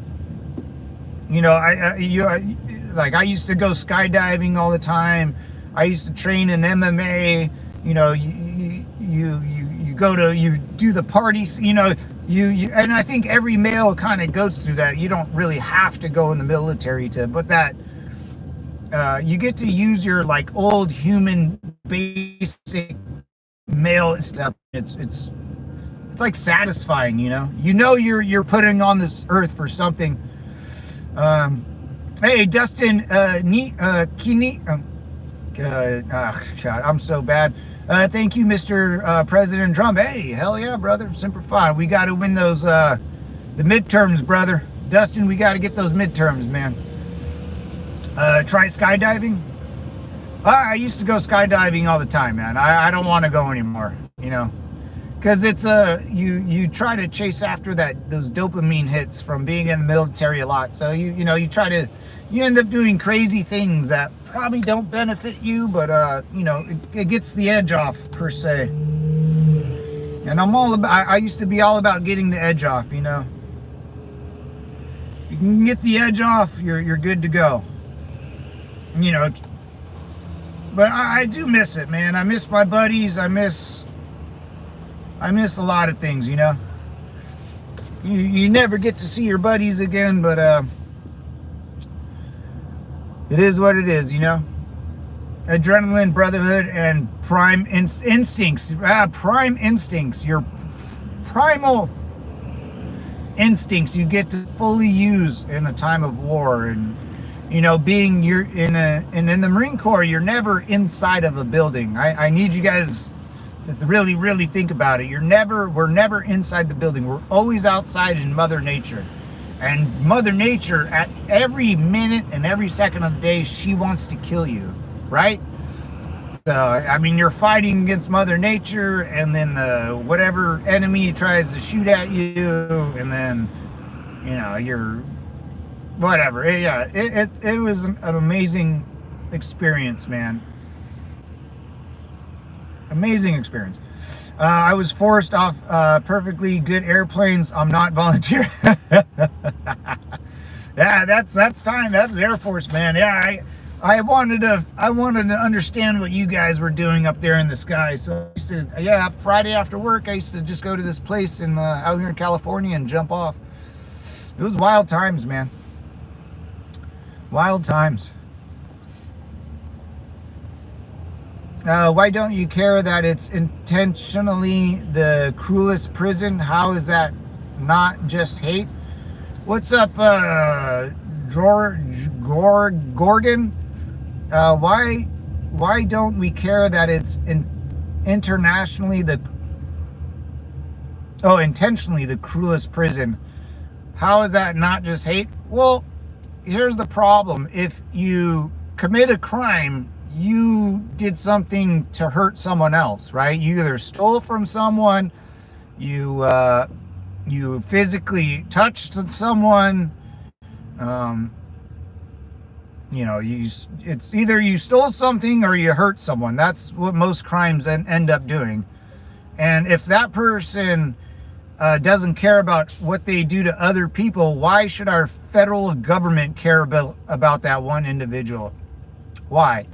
you know, I used to go skydiving all the time. I used to train in MMA. You know, you do the parties, you know, and I think every male kind of goes through that. You don't really have to go in the military but that you get to use your, like, old human basic male stuff. It's like satisfying, you know. You're putting on this earth for something. Hey, Dustin, Kini, God, I'm so bad. Thank you, Mr. President Trump. Hey, hell yeah, brother. Semper Fi. We got to win those, the midterms, brother. Dustin, we got to get those midterms, man. Try skydiving. I used to go skydiving all the time, man. I don't want to go anymore, you know. Because it's you try to chase after those dopamine hits from being in the military a lot. So you end up doing crazy things that probably don't benefit you, but you know, it gets the edge off, per se. And I used to be all about getting the edge off, you know. If you can get the edge off, you're good to go. You know. But I do miss it, man. I miss my buddies. I miss a lot of things, you know. You never get to see your buddies again, but it is what it is, you know. Adrenaline, brotherhood, and prime instincts. Prime instincts. Your primal instincts you get to fully use in a time of war. And, you know, in the Marine Corps, you're never inside of a building. I need you guys to really, really think about it. We're never inside the building. We're always outside in Mother Nature. And Mother Nature, at every minute and every second of the day, she wants to kill you, right? So, I mean, you're fighting against Mother Nature, and then whatever enemy tries to shoot at you, and then, you know, you're whatever. It was an amazing experience, man. Amazing experience. I was forced off perfectly good airplanes. I'm not volunteering. Yeah, that's time. That's Air Force, man. Yeah, I wanted to understand what you guys were doing up there in the sky. So I used to, Friday after work, I used to just go to this place out here in California and jump off. It was wild times, man. Wild times. Why don't you care that it's intentionally the cruelest prison? How is that not just hate? What's up, Gorgon? Why don't we care that it's intentionally the cruelest prison? How is that not just hate? Well, here's the problem. If you commit a crime, you did something to hurt someone else, right? You either stole from someone, you physically touched someone, you know, it's either you stole something or you hurt someone. That's what most crimes end up doing. And if that person doesn't care about what they do to other people, why should our federal government care about that one individual? Why?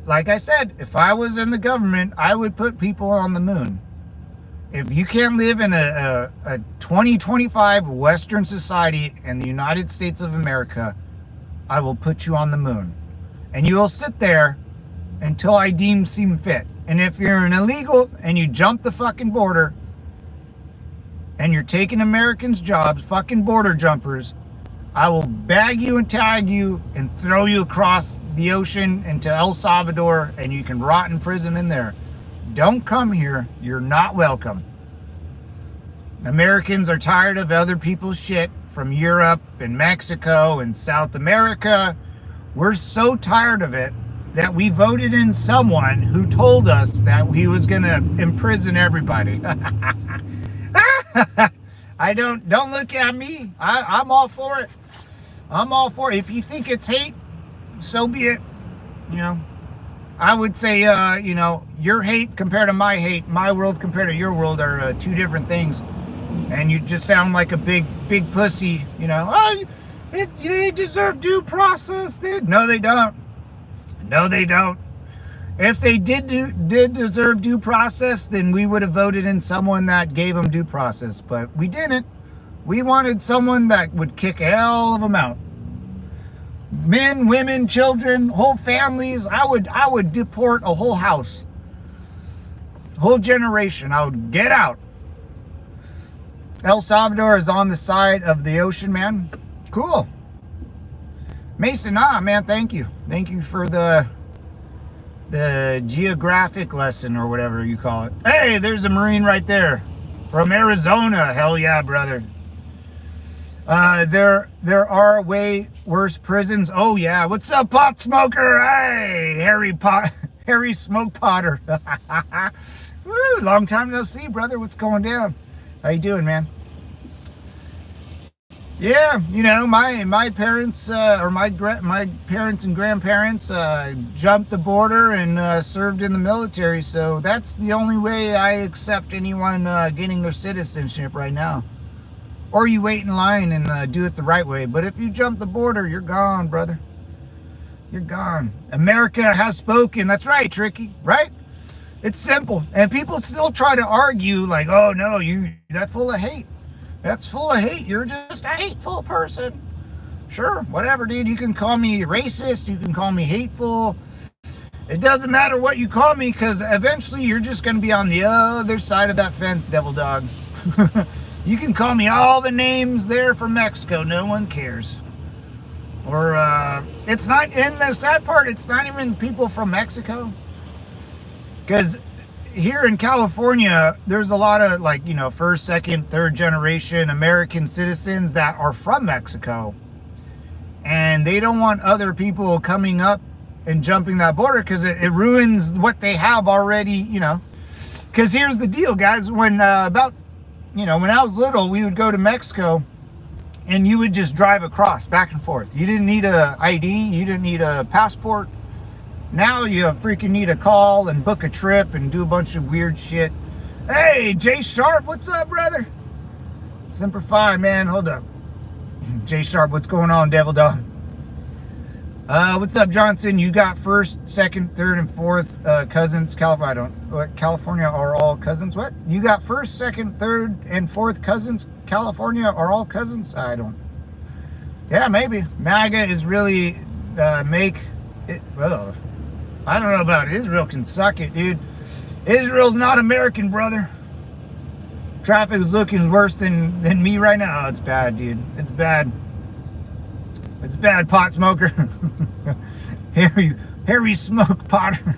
Like I said, if I was in the government, I would put people on the moon. If you can't live in a 2025 Western society in the United States of America, I will put you on the moon. And you will sit there until I seem fit. And if you're an illegal and you jump the fucking border and you're taking Americans' jobs, fucking border jumpers, I will bag you and tag you and throw you across the ocean into El Salvador, and you can rot in prison in there. Don't come here. You're not welcome. Americans are tired of other people's shit from Europe and Mexico and South America. We're so tired of it that we voted in someone who told us that he was going to imprison everybody. Don't look at me. I'm all for it. I'm all for it. If you think it's hate, so be it. You know, I would say, you know, your hate compared to my hate, my world compared to your world are two different things. And you just sound like a big pussy, you know. Oh, they deserve due process. No, they don't. No, they don't. If they did deserve due process, then we would have voted in someone that gave them due process. But we didn't. We wanted someone that would kick all of them out. Men, women, children, whole families. I would deport a whole house, whole generation. I would get out. El Salvador is on the side of the ocean, man. Cool. Mason, man, thank you. Thank you for the geographic lesson or whatever you call it. Hey, there's a Marine right there from Arizona. Hell yeah, brother. There are way worse prisons. Oh yeah. What's up, pot smoker? Hey, Harry Smoke Potter. Woo, long time no see, brother. What's going down? How you doing, man? Yeah, you know, my parents or my parents and grandparents jumped the border and served in the military. So that's the only way I accept anyone getting their citizenship right now. Or you wait in line and do it the right way. But if you jump the border, you're gone, brother. You're gone. America has spoken. That's right, Tricky. Right? It's simple. And people still try to argue like, oh no, that's full of hate. That's full of hate. You're just a hateful person. Sure, whatever, dude. You can call me racist. You can call me hateful. It doesn't matter what you call me, because eventually you're just going to be on the other side of that fence, devil dog. You can call me all the names there from Mexico. No one cares. Or, it's not, and the sad part, it's not even people from Mexico. Because here in California, there's a lot of, like, you know, first, second, third generation American citizens that are from Mexico. And they don't want other people coming up and jumping that border, because it ruins what they have already, you know. Because here's the deal, guys. When when I was little, we would go to Mexico and you would just drive across, back and forth. You didn't need a ID. You didn't need a passport. Now you freaking need a call and book a trip and do a bunch of weird shit. Hey, Jay Sharp, what's up, brother? Semper Fi, man, hold up. Jay Sharp, what's going on, devil dog? What's up, Johnson? You got first, second, third, and fourth cousins. California are all cousins. What? You got first, second, third, and fourth cousins. California are all cousins. I don't. Yeah, maybe. MAGA is really make it. Well, I don't know about it. Israel can suck it, dude. Israel's not American, brother. Traffic is looking worse than me right now. Oh, it's bad, dude. It's bad. It's bad, pot smoker. Harry Smoke Potter.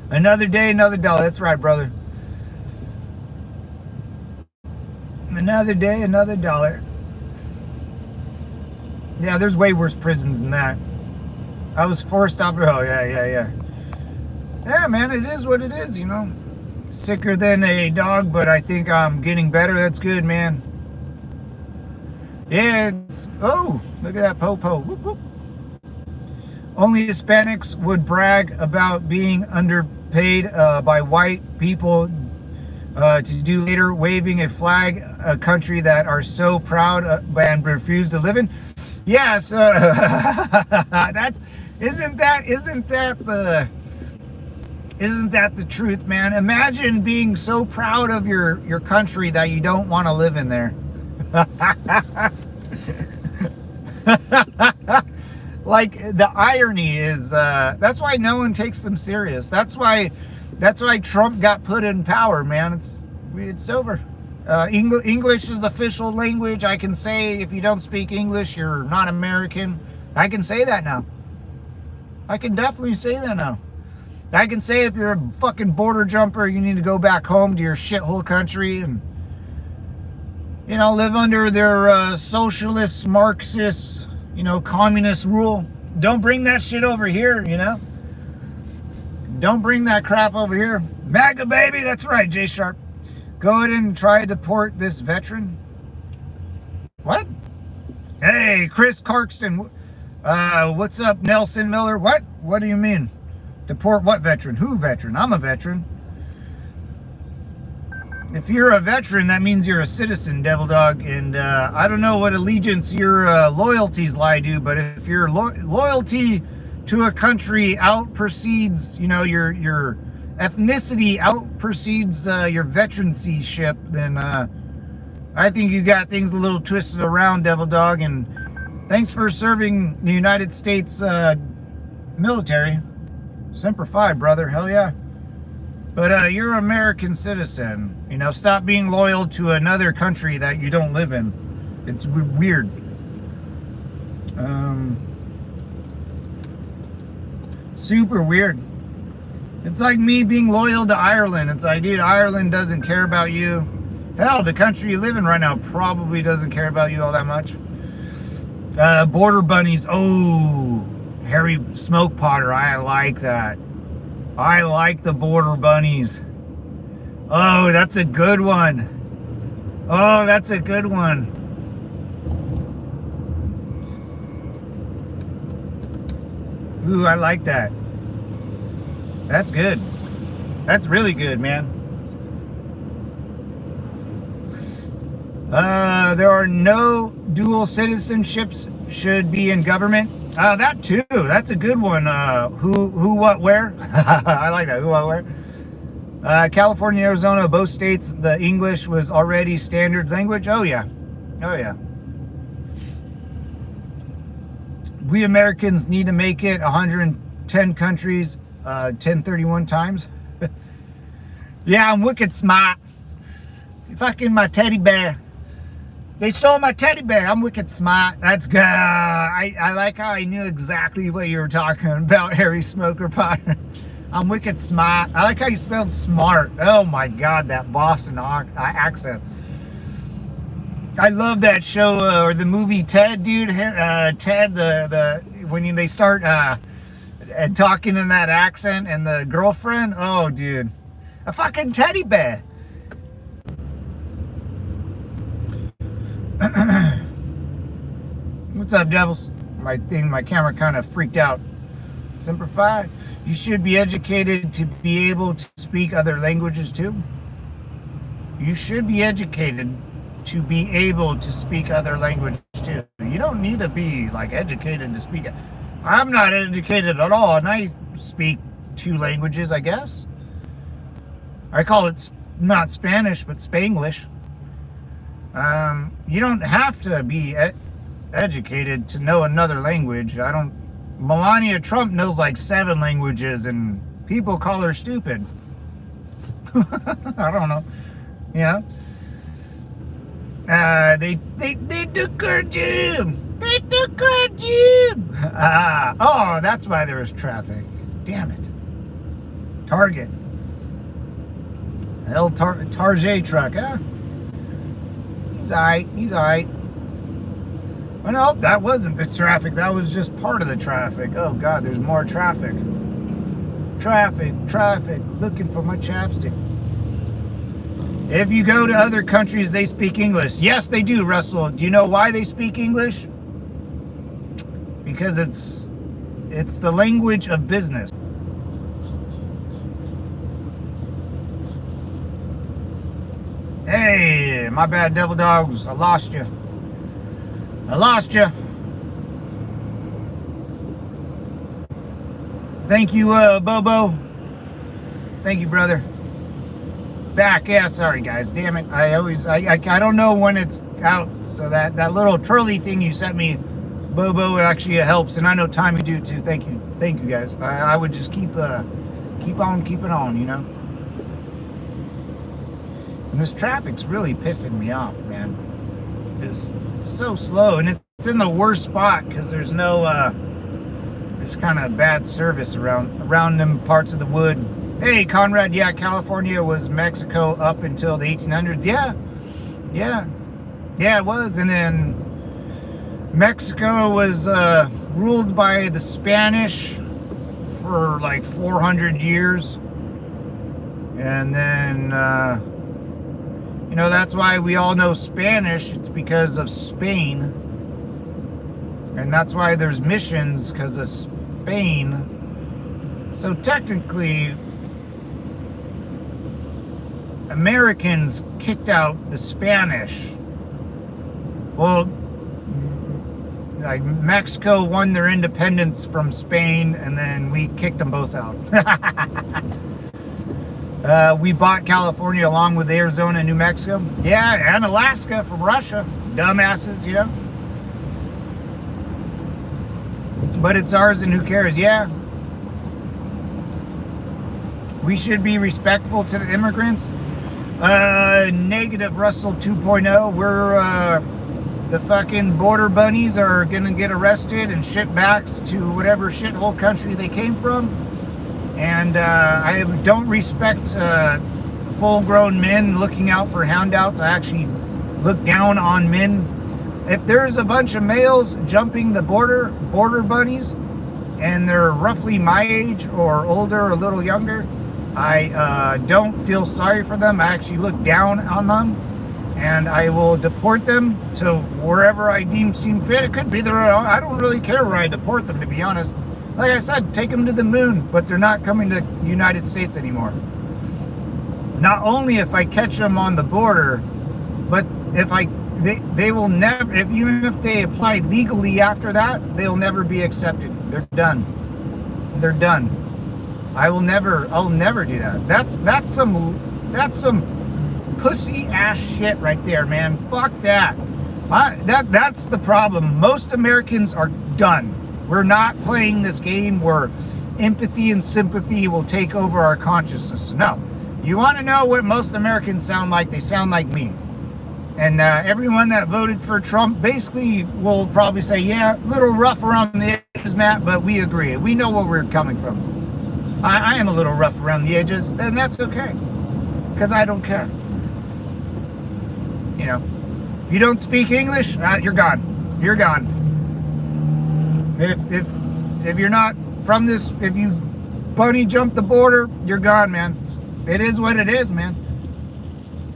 Another day, another dollar. That's right, brother. Another day, another dollar. Yeah, there's way worse prisons than that. I was forced up. Oh, yeah. Yeah, man, it is what it is, you know. Sicker than a dog, but I think I'm getting better. That's good, man. Yeah, it's, oh, look at that po-po. Whoop, whoop. Only Hispanics would brag about being underpaid by white people to do later, waving a flag, a country that are so proud and refuse to live in. Yes, isn't that the truth, man? Imagine being so proud of your country that you don't want to live in there. Like, the irony is that's why no one takes them serious. That's why Trump got put in power, man. It's over. English is the official language. I can say if you don't speak English, you're not American. I can say that now. I can definitely say that now. I can say if you're a fucking border jumper, you need to go back home to your shithole country and, you know, live under their socialist, Marxist, you know, communist rule. Don't bring that shit over here, you know. Don't bring that crap over here. MAGA, baby, that's right, Jay Sharp. Go ahead and try to deport this veteran. What? Hey, Chris Clarkson. What's up, Nelson Miller? What do you mean? Deport what veteran? Who veteran? I'm a veteran. If you're a veteran, that means you're a citizen, Devil Dog. And I don't know what allegiance your loyalties lie to, but if your loyalty to a country outproceeds, you know, your ethnicity outproceeds your veterancy-ship, then I think you got things a little twisted around, Devil Dog. And thanks for serving the United States military. Semper Fi, brother. Hell yeah. But you're an American citizen. You know, stop being loyal to another country that you don't live in. It's weird. Super weird. It's like me being loyal to Ireland. It's like, dude, Ireland doesn't care about you. Hell, the country you live in right now probably doesn't care about you all that much. Border bunnies. Oh, Harry Smoke Potter. I like that. I like the border bunnies. Oh, that's a good one. Oh, that's a good one. Ooh, I like that. That's good. That's really good, man. There are no dual citizenships should be in government. That too. That's a good one. Who, what, where? I like that. Who, what, where? California, Arizona, both states, the English was already standard language. Oh yeah. Oh yeah. We Americans need to make it 110 countries, 1031 times. Yeah, I'm wicked smart. Fucking my teddy bear. They stole my teddy bear. I'm wicked smart. That's good. I like how I knew exactly what you were talking about, Harry Smoker Potter. I'm wicked smart. I like how you spelled smart. Oh my God, that Boston accent. I love that show or the movie Ted, dude. Ted, when they start talking in that accent, and the girlfriend. Oh, dude, a fucking teddy bear. What's up, devils? My camera kind of freaked out. Semper Fi. You should be educated to be able to speak other languages too. You should be educated to be able to speak other languages too. You don't need to be like educated to speak it. I'm not educated at all, and I speak 2 languages, I guess. I call it not Spanish, but Spanglish. You don't have to be educated to know another language. Melania Trump knows like 7 languages, and people call her stupid. I don't know. You know? They took her gym. They took her gym. Oh, that's why there was traffic. Damn it. Target. Target truck, huh? He's alright. He's alright. Well, no, that wasn't the traffic. That was just part of the traffic. Oh, God, there's more traffic. Traffic. Looking for my chapstick. If you go to other countries, they speak English. Yes, they do, Russell. Do you know why they speak English? Because it's the language of business. Hey, my bad, Devil Dogs. I lost you. Thank you, Bobo. Thank you, brother. Back. Yeah, sorry, guys. Damn it. I don't know when it's out. So that little twirly thing you sent me, Bobo, actually helps. And I know Tommy do too. Thank you, guys. I would just keep on keeping on, you know. And this traffic's really pissing me off, man. Just so slow, and it's in the worst spot because there's no there's kind of bad service around them parts of the wood. Hey, Conrad. Yeah, California was Mexico up until the 1800s. Yeah, it was. And then Mexico was ruled by the Spanish for like 400 years, and then you know, that's why we all know Spanish. It's because of Spain. And that's why there's missions, because of Spain. So technically, Americans kicked out the Spanish. Well, like Mexico won their independence from Spain, and then we kicked them both out. We bought California along with Arizona and New Mexico. Yeah, and Alaska from Russia. Dumbasses, you know? But it's ours, and who cares? Yeah. We should be respectful to the immigrants. Negative Russell 2.0. We're, the fucking border bunnies are gonna get arrested and shipped back to whatever shithole country they came from. And I don't respect full-grown men looking out for handouts. I actually look down on men. If there's a bunch of males jumping the border bunnies, and they're roughly my age or older or a little younger, I don't feel sorry for them. I actually look down on them, and I will deport them to wherever I deem seem fit. It could be I don't really care where I deport them, to be honest. Like I said, take them to the moon, but they're not coming to the United States anymore. Not only if I catch them on the border, but if they will never, even if they apply legally after that, they'll never be accepted. They're done. They're done. I'll never do that. That's some pussy ass shit right there, man. Fuck that. That's the problem. Most Americans are done. We're not playing this game where empathy and sympathy will take over our consciousness. No. You want to know what most Americans sound like? They sound like me. And everyone that voted for Trump basically will probably say, yeah, a little rough around the edges, Matt, but we agree. We know where we're coming from. I am a little rough around the edges, and that's okay. Because I don't care. You know, you don't speak English, you're gone. You're gone. If you're not from this, if you bunny jump the border, you're gone, man. It is what it is, man.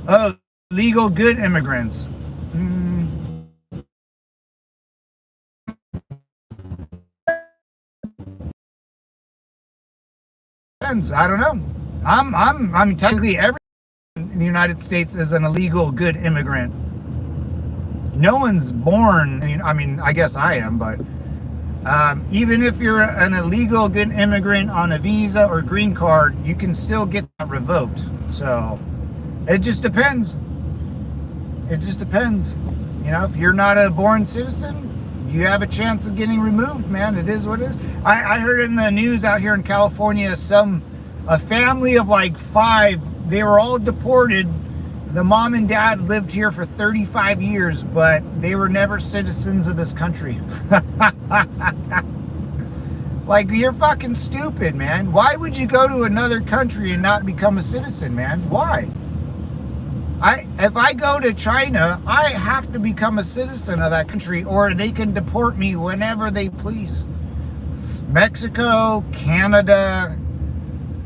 Oh, legal good immigrants. I don't know. I'm technically everyone in the United States is an illegal good immigrant. No one's born. I mean, I guess I am, but even if you're an illegal good immigrant on a visa or green card, you can still get that revoked. So it just depends. It just depends. You know, if you're not a born citizen, you have a chance of getting removed, man. It is what it is. I heard in the news out here in California, a family of like 5, they were all deported. The mom and dad lived here for 35 years, but they were never citizens of this country. Like, you're fucking stupid, man. Why would you go to another country and not become a citizen, man? Why? If I go to China, I have to become a citizen of that country, or they can deport me whenever they please. Mexico, Canada,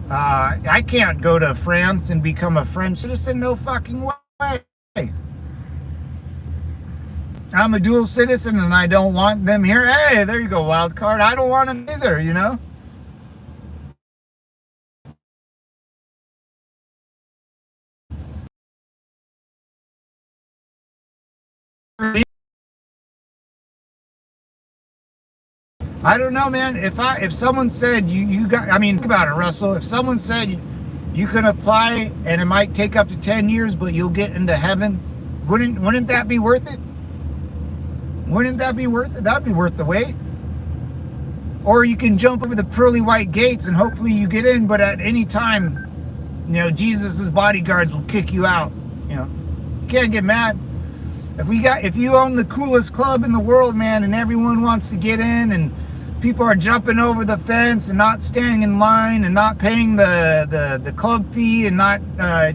I can't go to France and become a French citizen. No fucking way. I'm a dual citizen and I don't want them here. Hey, there you go, wild card. I don't want them either, you know? I don't know, man. If someone said you got, I mean, think about it, Russell. If someone said you can apply and it might take up to 10 years, but you'll get into heaven, wouldn't that be worth it? Wouldn't that be worth it? That'd be worth the wait. Or you can jump over the pearly white gates and hopefully you get in, but at any time, you know, Jesus's bodyguards will kick you out. You know, you can't get mad. If you own the coolest club in the world, man, and everyone wants to get in, and people are jumping over the fence and not standing in line and not paying the club fee and not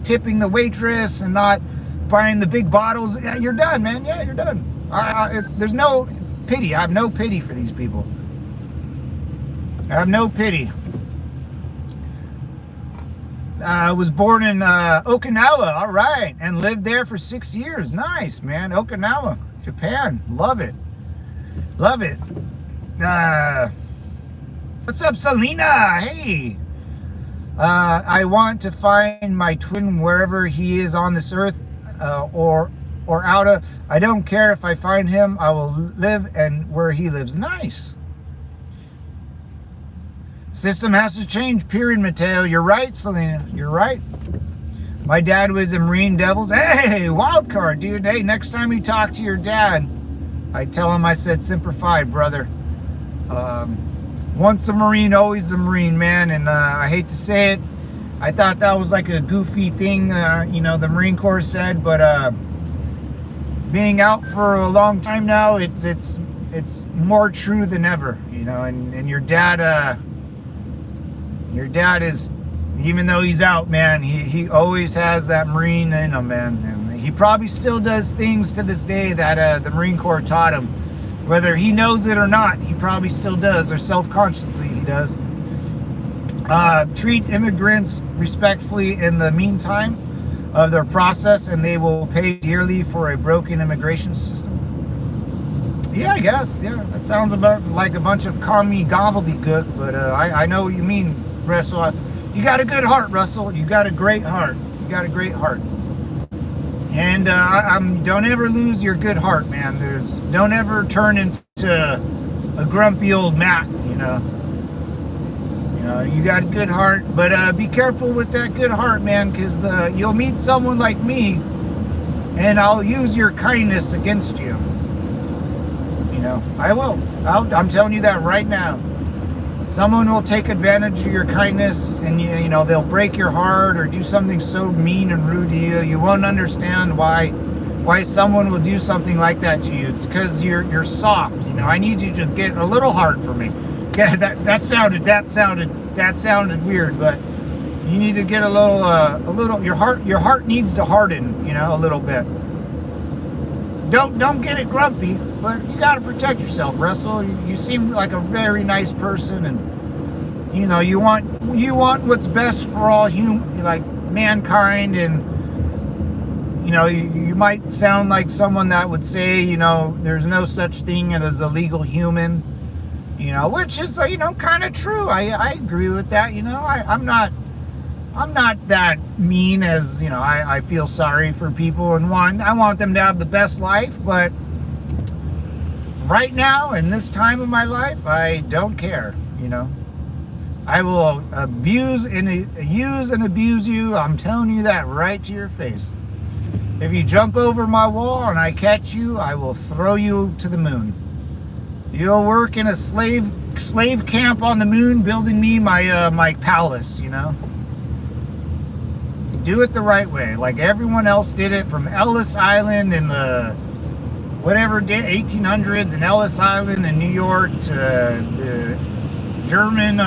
tipping the waitress and not buying the big bottles, yeah, you're done, man. Yeah, you're done. There's no pity. I have no pity for these people. I have no pity. I was born in Okinawa, all right, and lived there for 6 years. Nice, man. Okinawa, Japan. Love it. Love it. What's up, Selena? Hey. I want to find my twin wherever he is on this earth, or out of. I don't care if I find him. I will live and where he lives. Nice. System has to change. Period, Mateo. You're right, Selena. You're right. My dad was a Marine Devils. Hey, wild card, dude. Hey, next time you talk to your dad, I tell him I said Semper Fi, brother. Once a Marine, always a Marine, man. And I hate to say it, I thought that was like a goofy thing, the Marine Corps said. But being out for a long time now, it's more true than ever, And your dad is, even though he's out, man, he always has that Marine in him, man. And he probably still does things to this day that the Marine Corps taught him. Whether he knows it or not, he probably still does, or self-consciously he does. Treat immigrants respectfully in the meantime of their process, and they will pay dearly for a broken immigration system. Yeah, I guess. Yeah, that sounds about like a bunch of commie gobbledygook, but I know what you mean, Russell. You got a good heart, Russell. You got a great heart. You got a great heart. And don't ever lose your good heart, man. Don't ever turn into a grumpy old Matt, You got a good heart, but be careful with that good heart, man, because you'll meet someone like me, and I'll use your kindness against you. I will. I'm telling you that right now. Someone will take advantage of your kindness, and they'll break your heart or do something so mean and rude to you. You won't understand why someone will do something like that to you. It's because you're soft. I need you to get a little hard for me. Yeah, that sounded weird, but you need to get a little. Your heart needs to harden. A little bit. Don't get it grumpy, but you got to protect yourself, Russell. You seem like a very nice person, and you want what's best for all mankind, and you might sound like someone that would say there's no such thing as a legal human, which is kind of true. I agree with that. I'm not that mean as, I feel sorry for people and I want them to have the best life, but right now, in this time of my life, I don't care, I will use and abuse you. I'm telling you that right to your face. If you jump over my wall and I catch you, I will throw you to the moon. You'll work in a slave camp on the moon building me my palace, Do it the right way, like everyone else did it from Ellis Island in the 1800s, and Ellis Island in New York to the German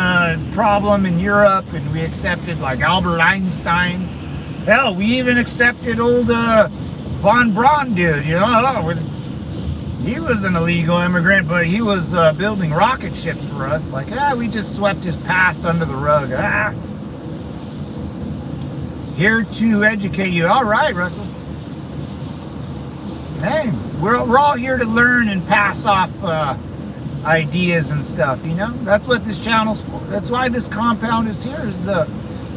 problem in Europe, and we accepted like Albert Einstein. Hell, we even accepted old von Braun dude. He was an illegal immigrant, but he was building rocket ships for us. Like, we just swept his past under the rug. Here to educate you. All right, Russell. Hey, we're all here to learn and pass off ideas and stuff, That's what this channel's for. That's why this compound is here.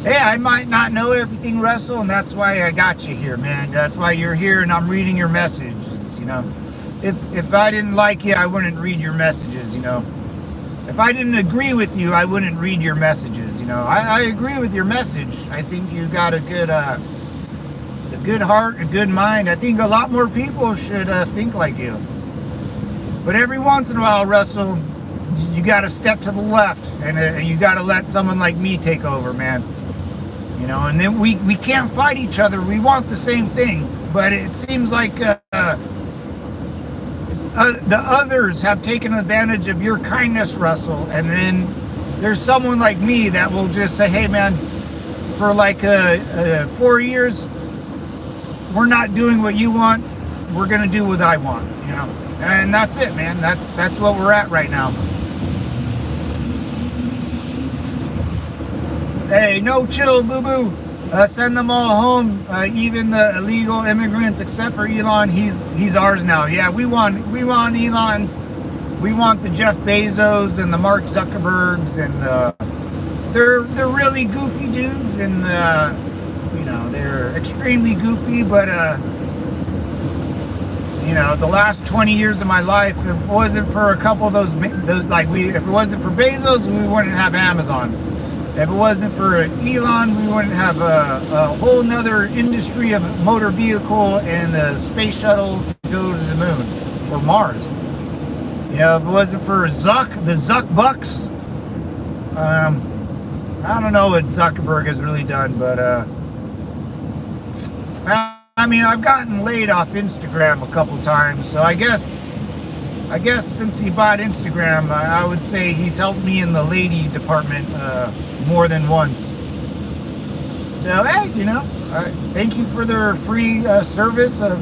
Hey, I might not know everything, Russell, and that's why I got you here, man. That's why you're here, and I'm reading your messages, If I didn't like you, I wouldn't read your messages, If I didn't agree with you, I wouldn't read your messages, I agree with your message. I think you got a good heart, a good mind. I think a lot more people should think like you. But every once in a while, Russell, you got to step to the left, and you got to let someone like me take over, man. And then we can't fight each other. We want the same thing, but it seems like the others have taken advantage of your kindness, Russell, and then there's someone like me that will just say, hey, man, for like 4 years, we're not doing what you want. We're going to do what I want, and that's it, man. That's what we're at right now. Hey, no chill, boo-boo. Send them all home, even the illegal immigrants, except for Elon. He's ours now. Yeah, we want Elon. we want the Jeff Bezos and the Mark Zuckerbergs, and they're really goofy dudes, and they're extremely goofy, but the last 20 years of my life, if it wasn't for a couple of those if it wasn't for Bezos, we wouldn't have Amazon. If it wasn't for Elon, we wouldn't have a whole nother industry of motor vehicle and a space shuttle to go to the moon or Mars. If it wasn't for the Zuck Bucks, I don't know what Zuckerberg has really done, but I've gotten laid off Instagram a couple times, so I guess since he bought Instagram, I would say he's helped me in the lady department more than once. So hey, thank you for their free service of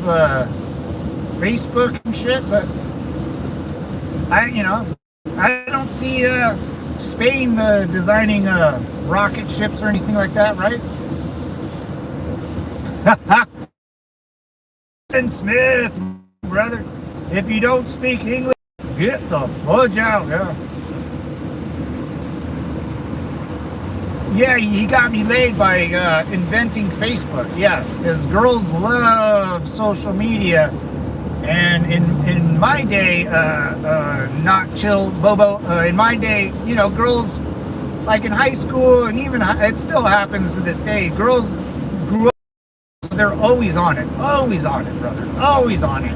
Facebook and shit, but I don't see Spain designing rocket ships or anything like that, right? Smith, brother, if you don't speak English, get the fudge out. Yeah, he got me laid by inventing Facebook. Yes, because girls love social media, and in my day, not chill Bobo. In my day, girls like in high school, and even it still happens to this day. Girls grew up. They're always on it, brother, always on it.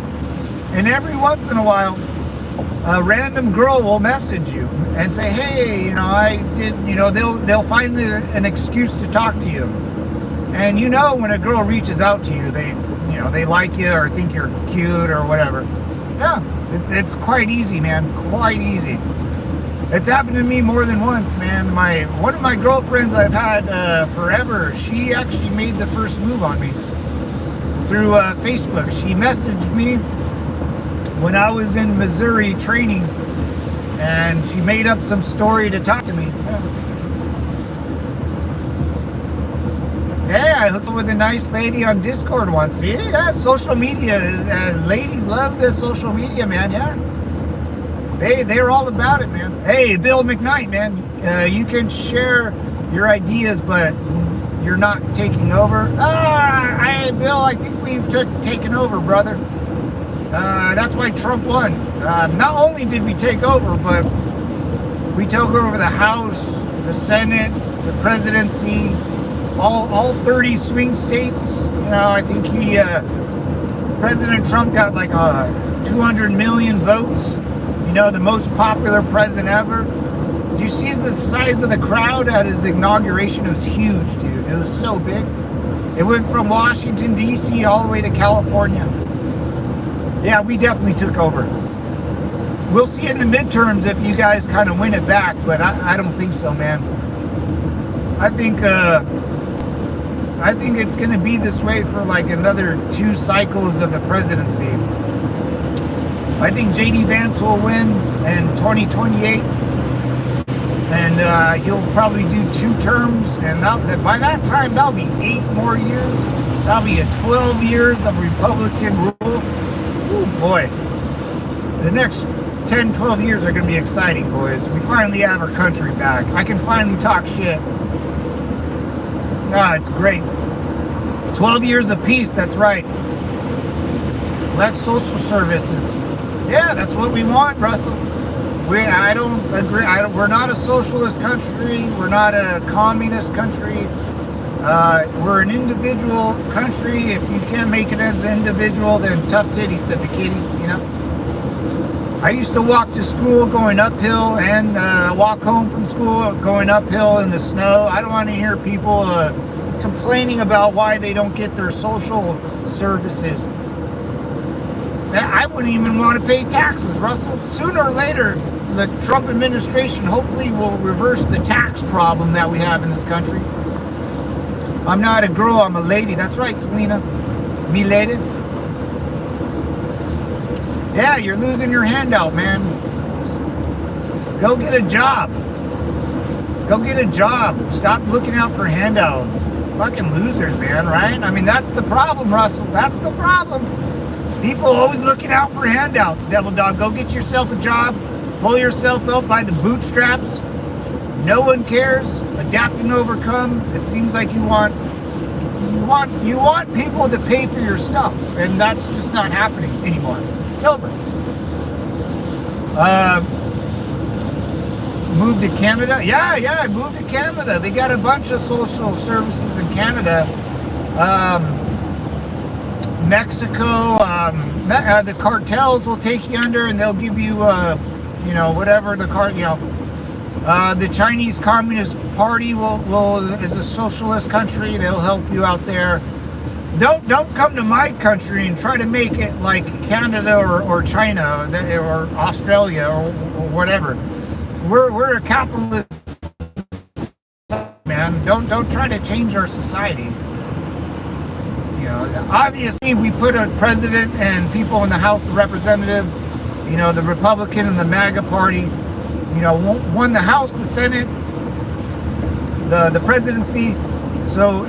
And every once in a while, a random girl will message you and say, hey, they'll find an excuse to talk to you. And when a girl reaches out to you, they like you or think you're cute or whatever. Yeah, it's quite easy, man, quite easy. It's happened to me more than once, man. One of my girlfriends I've had forever, she actually made the first move on me through Facebook. She messaged me when I was in Missouri training, and she made up some story to talk to me. Hey, I hooked up with a nice lady on Discord once. See, yeah, social media ladies love the social media, man. Yeah. They're all about it, man. Hey, Bill McKnight, man, you can share your ideas, but you're not taking over. Bill, I think we've taken over, brother. That's why Trump won. Not only did we take over, but we took over the House, the Senate, the presidency, all 30 swing states. I think President Trump got like 200 million votes. The most popular president ever. Did you see the size of the crowd at his inauguration? It was huge, dude. It was so big. It went from Washington, D.C. all the way to California. Yeah, we definitely took over. We'll see in the midterms if you guys kind of win it back, but I don't think so, man. I think it's going to be this way for like another 2 cycles of the presidency. I think J.D. Vance will win in 2028, and he'll probably do 2 terms, and by that time, that'll be 8 more years. That'll be 12 years of Republican rule. Ooh, boy. The next 10, 12 years are going to be exciting, boys. We finally have our country back. I can finally talk shit. It's great. 12 years of peace, that's right. Less social services. Yeah, that's what we want, Russell. I don't agree. We're not a socialist country. We're not a communist country. We're an individual country. If you can't make it as an individual, then tough titty, said the kitty, I used to walk to school going uphill and walk home from school going uphill in the snow. I don't want to hear people complaining about why they don't get their social services. I wouldn't even want to pay taxes, Russell. Sooner or later, the Trump administration hopefully will reverse the tax problem that we have in this country. I'm not a girl, I'm a lady. That's right, Selena. Me lady. Yeah, you're losing your handout, man. Go get a job. Go get a job. Stop looking out for handouts. Fucking losers, man, right? I mean, that's the problem, Russell. That's the problem. People always looking out for handouts. Devil dog, go get yourself a job. Pull yourself up by the bootstraps. No one cares. Adapt and overcome. It seems like you want people to pay for your stuff, and that's just not happening anymore. It's over. Moved to Canada? Yeah, I moved to Canada. They got a bunch of social services in Canada. Mexico, the cartels will take you under, and they'll give you, whatever the Chinese Communist Party is a socialist country. They'll help you out there. Don't come to my country and try to make it like Canada or China or Australia or whatever. We're a capitalist, man. Don't try to change our society. Obviously we put a president and people in the House of Representatives, the Republican and the MAGA party, won the House, the Senate, the presidency. So,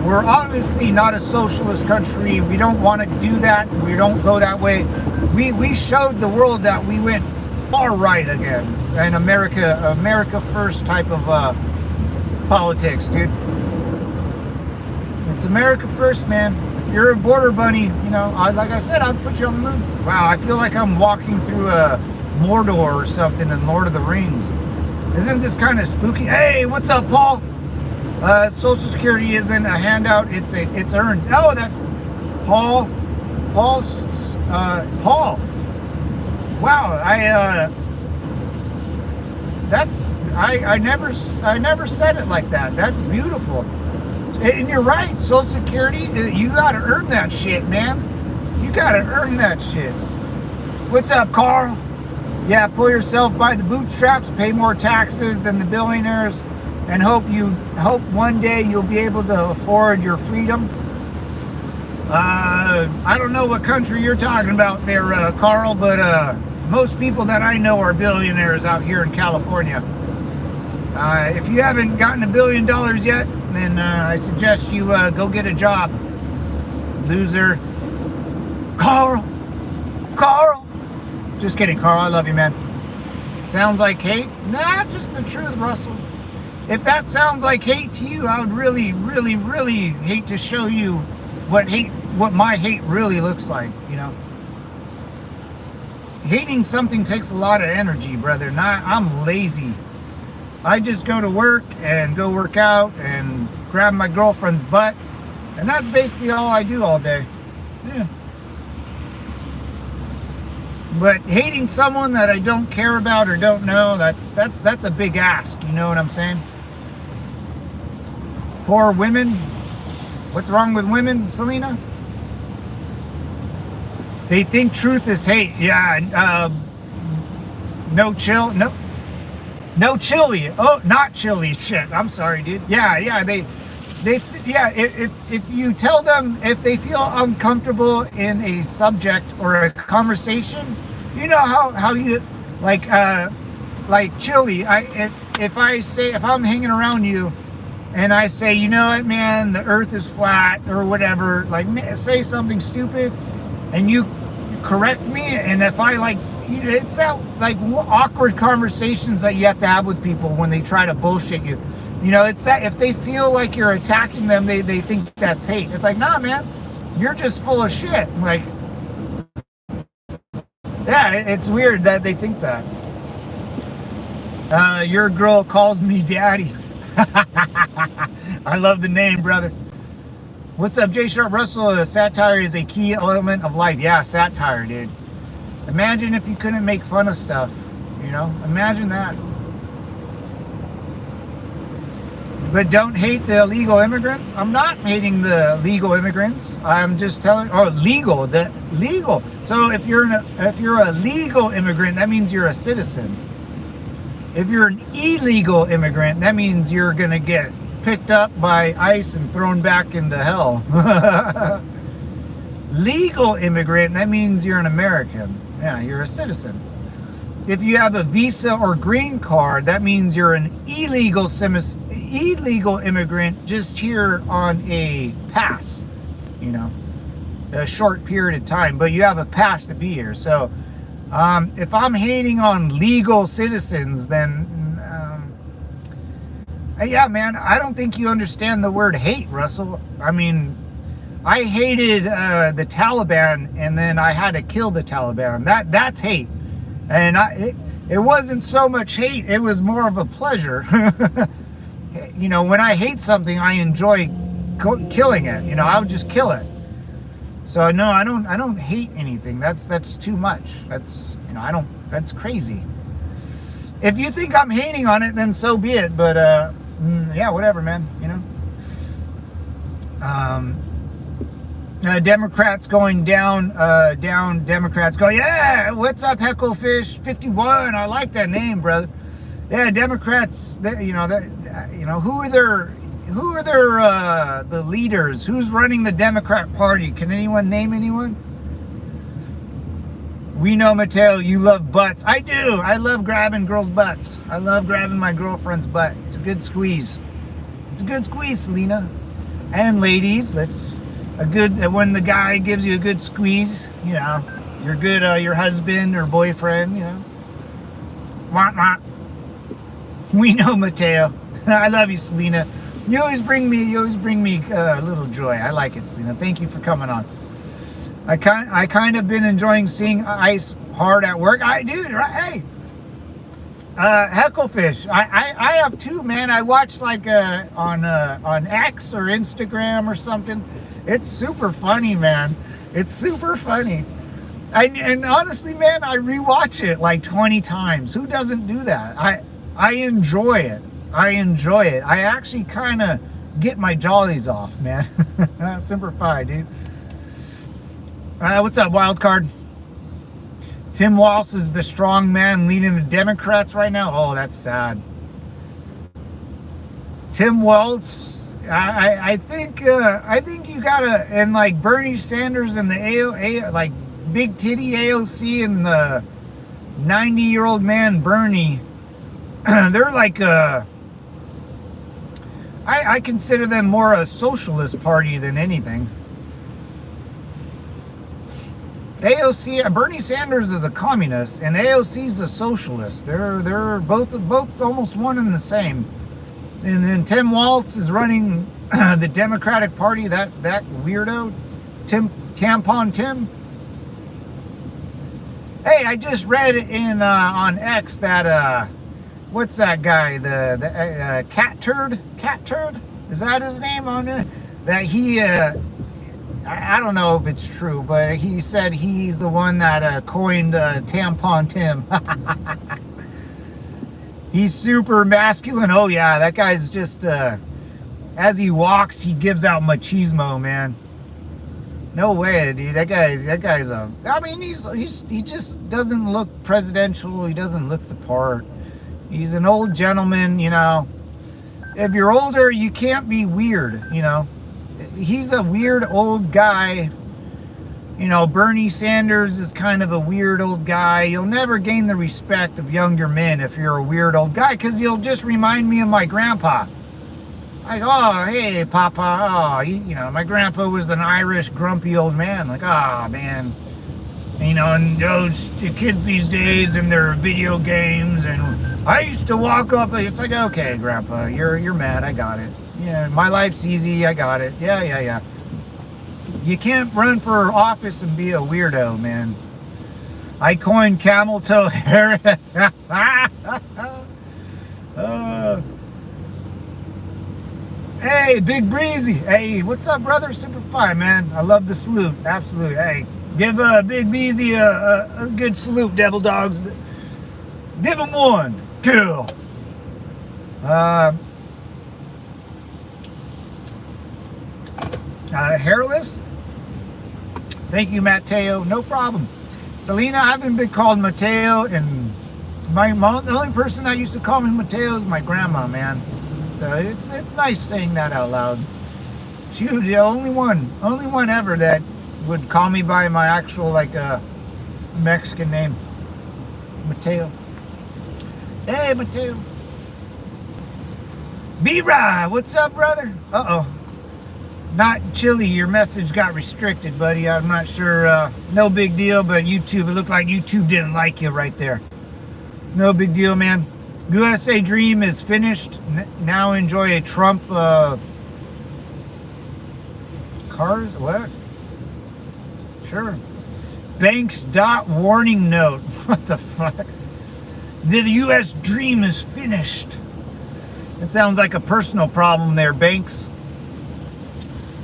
we're obviously not a socialist country. We don't want to do that. We don't go that way. We showed the world that we went far right again. And America first type of politics, dude. It's America first, man. If you're a border bunny, like I said, I'd put you on the moon. Wow, I feel like I'm walking through a Mordor or something in Lord of the Rings. Isn't this kind of spooky? Hey, what's up, Paul? Social Security isn't a handout, it's earned. Oh, that Paul. Wow, I never said it like that. That's beautiful. And you're right, Social Security, you gotta earn that shit, man. You gotta earn that shit. What's up, Carl? Yeah, pull yourself by the bootstraps, pay more taxes than the billionaires, and hope one day you'll be able to afford your freedom. I don't know what country you're talking about there, Carl, but most people that I know are billionaires out here in California. If you haven't gotten $1 billion yet, then I suggest you go get a job, loser. Carl! Just kidding, Carl. I love you, man. Sounds like hate? Nah, just the truth, Russell. If that sounds like hate to you, I would really, really, really hate to show you what my hate really looks like, Hating something takes a lot of energy, brother. I'm lazy. I just go to work and go work out and grab my girlfriend's butt, and that's basically all I do all day. Yeah. But hating someone that I don't care about or don't know, that's a big ask, you know what I'm saying? Poor women. What's wrong with women, Selena? They think truth is hate. Yeah, no chili. Oh, not chili. Shit. I'm sorry, dude. Yeah. If you tell them, if they feel uncomfortable in a subject or a conversation, you know how you like chili. If I'm hanging around you and I say, you know what, man, the earth is flat or whatever, like say something stupid, and you correct me, and if I it's that awkward conversations that you have to have with people when they try to bullshit you. It's that if they feel like you're attacking them, they think that's hate. It's like, nah, man, you're just full of shit. Yeah, it's weird that they think that. Your girl calls me daddy. I love the name, brother. What's up, J Sharp Russell? Satire is a key element of life. Yeah, satire, dude. Imagine if you couldn't make fun of stuff, Imagine that. But don't hate the illegal immigrants. I'm not hating the legal immigrants. I'm just telling, legal. So if you're a legal immigrant, that means you're a citizen. If you're an illegal immigrant, that means you're gonna get picked up by ICE and thrown back into hell. Legal immigrant, that means you're an American. Yeah, you're a citizen. If you have a visa or green card, that means you're an illegal immigrant just here on a pass, a short period of time, but you have a pass to be here. So If I'm hating on legal citizens, then yeah, man, I don't think you understand the word hate, Russell. I mean, I hated the Taliban, and then I had to kill the Taliban. That's hate, and it wasn't so much hate; it was more of a pleasure. You know, when I hate something, I enjoy killing it. You know, I would just kill it. So no, I don't hate anything. That's too much. That's, you know, that's crazy. If you think I'm hating on it, then so be it. But yeah, whatever, man. You know. Democrats going down. Democrats go, yeah. What's up, Hecklefish 51? I like that name, brother. Yeah, Democrats. You know that. You know, who are their the leaders? Who's running the Democrat Party? Can anyone name anyone? We know, Mateo, you love butts. I do. I love grabbing girls' butts. I love grabbing my girlfriend's butt. It's a good squeeze. It's a good squeeze, Selena. And ladies, when the guy gives you a good squeeze, you know, you're good, your husband or boyfriend, you know. Wah, wah. We know, Mateo. I love you, Selena. You always bring me a little joy. I like it, Selena. Thank you for coming on. I kind of been enjoying seeing Ice hard at work. Dude, hey, Hecklefish. I have too, man. I watch like on X or Instagram or something. It's super funny, man. It's super funny. And honestly, man, I rewatch it like 20 times. Who doesn't do that? I enjoy it. I actually kind of get my jollies off, man. Semper Fi, dude. What's up, Wildcard? Tim Walz is the strong man leading the Democrats right now. Oh, that's sad. Tim Walz, I think you gotta, and like Bernie Sanders and the like big titty AOC and the 90-year-old man Bernie. They're like I consider them more a socialist party than anything. AOC, Bernie Sanders is a communist, and AOC is a socialist. They're both almost one and the same. And then Tim Walz is running the Democratic Party. That weirdo, Tampon Tim. Hey, I just read in on X that what's that guy? The cat turd? Is that his name on it? That he I don't know if it's true, but he said he's the one that coined Tampon Tim. He's super masculine. Oh yeah, that guy's just as he walks, he gives out machismo, man. No way, dude. That guy's a. I mean, he just doesn't look presidential. He doesn't look the part. He's an old gentleman, you know. If you're older, you can't be weird, you know. He's a weird old guy. You know, Bernie Sanders is kind of a weird old guy. You'll never gain the respect of younger men if you're a weird old guy, because you'll just remind me of my grandpa. Like, oh, hey, Papa. Oh, you know, my grandpa was an Irish grumpy old man. Like, oh, man. You know, and those kids these days and their video games. And I used to walk up. It's like, okay, Grandpa, you're mad. I got it. Yeah, my life's easy. I got it. Yeah. You can't run for office and be a weirdo, man. I coined camel toe hair. Hey, Big Breezy. Hey, what's up, brother? Super fine, man. I love the salute. Absolutely. Hey, give Big Breezy a good salute, devil dogs. Give him one. Kill. Hairless. Thank you, Mateo. No problem. Selena, I haven't been called Mateo, and the only person that used to call me Mateo is my grandma, man. So it's nice saying that out loud. She was the only one ever that would call me by my actual Mexican name, Mateo. Hey, Mateo. B-Rye, what's up, brother? Not Chili, your message got restricted, buddy. I'm not sure. No big deal, but YouTube, it looked like YouTube didn't like you right there. No big deal, man. USA dream is finished. Now enjoy a Trump cars. What? Sure. Banks dot warning note. What the fuck? The US dream is finished. It sounds like a personal problem there, Banks.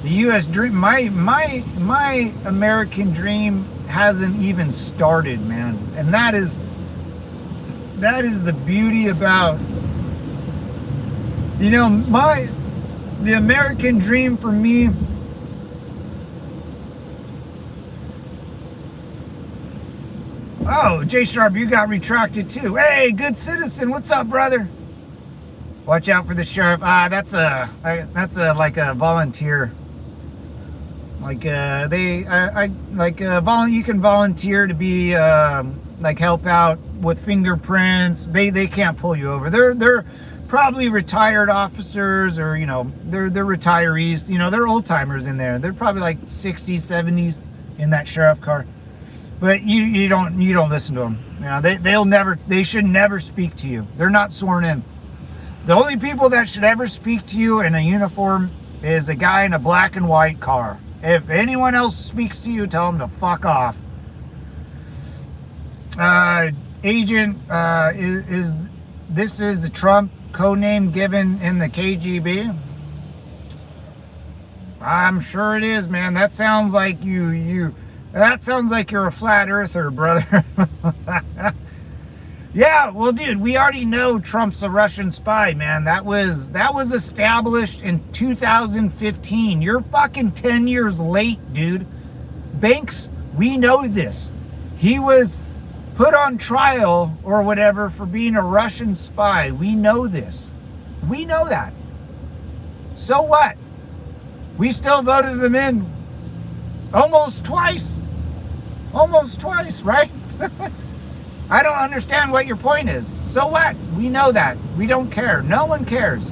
The US dream, my American dream hasn't even started, man. And that is the beauty about, you know, the American dream for me. Oh, J Sharp, you got retracted too. Hey, good citizen, what's up, brother? Watch out for the sheriff. That's like a volunteer. Like you can volunteer to be like help out with fingerprints. They can't pull you over. They're probably retired officers, or you know, they're retirees. You know, they're old timers in there. They're probably like 60s, 70s in that sheriff car. But you don't listen to them. You know, they should never speak to you. They're not sworn in. The only people that should ever speak to you in a uniform is a guy in a black and white car. If anyone else speaks to you, tell them to fuck off. Agent, this is the Trump codename given in the KGB? I'm sure it is, man. That sounds like that sounds like you're a flat earther, brother. Yeah, well, dude, we already know Trump's a Russian spy, man. That was established in 2015. You're fucking 10 years late, dude. Banks, we know this. He was put on trial or whatever for being a Russian spy. We know this. We know that. So what? We still voted them in almost twice. Almost twice, right? I don't understand what your point is. So what? We know that. We don't care. No one cares.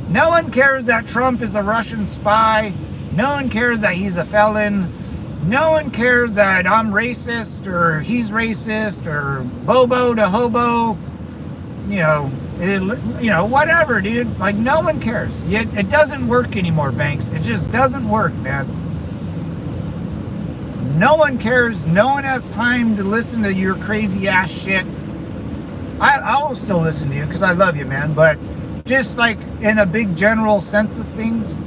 No one cares that Trump is a Russian spy. No one cares that he's a felon. No one cares that I'm racist or he's racist or Bobo to hobo. You know, whatever, dude. Like, no one cares. Yet it doesn't work anymore, Banks. It just doesn't work, man. No one cares. No one has time to listen to your crazy ass shit. I will still listen to you because I love you, man. But just like in a big general sense of things,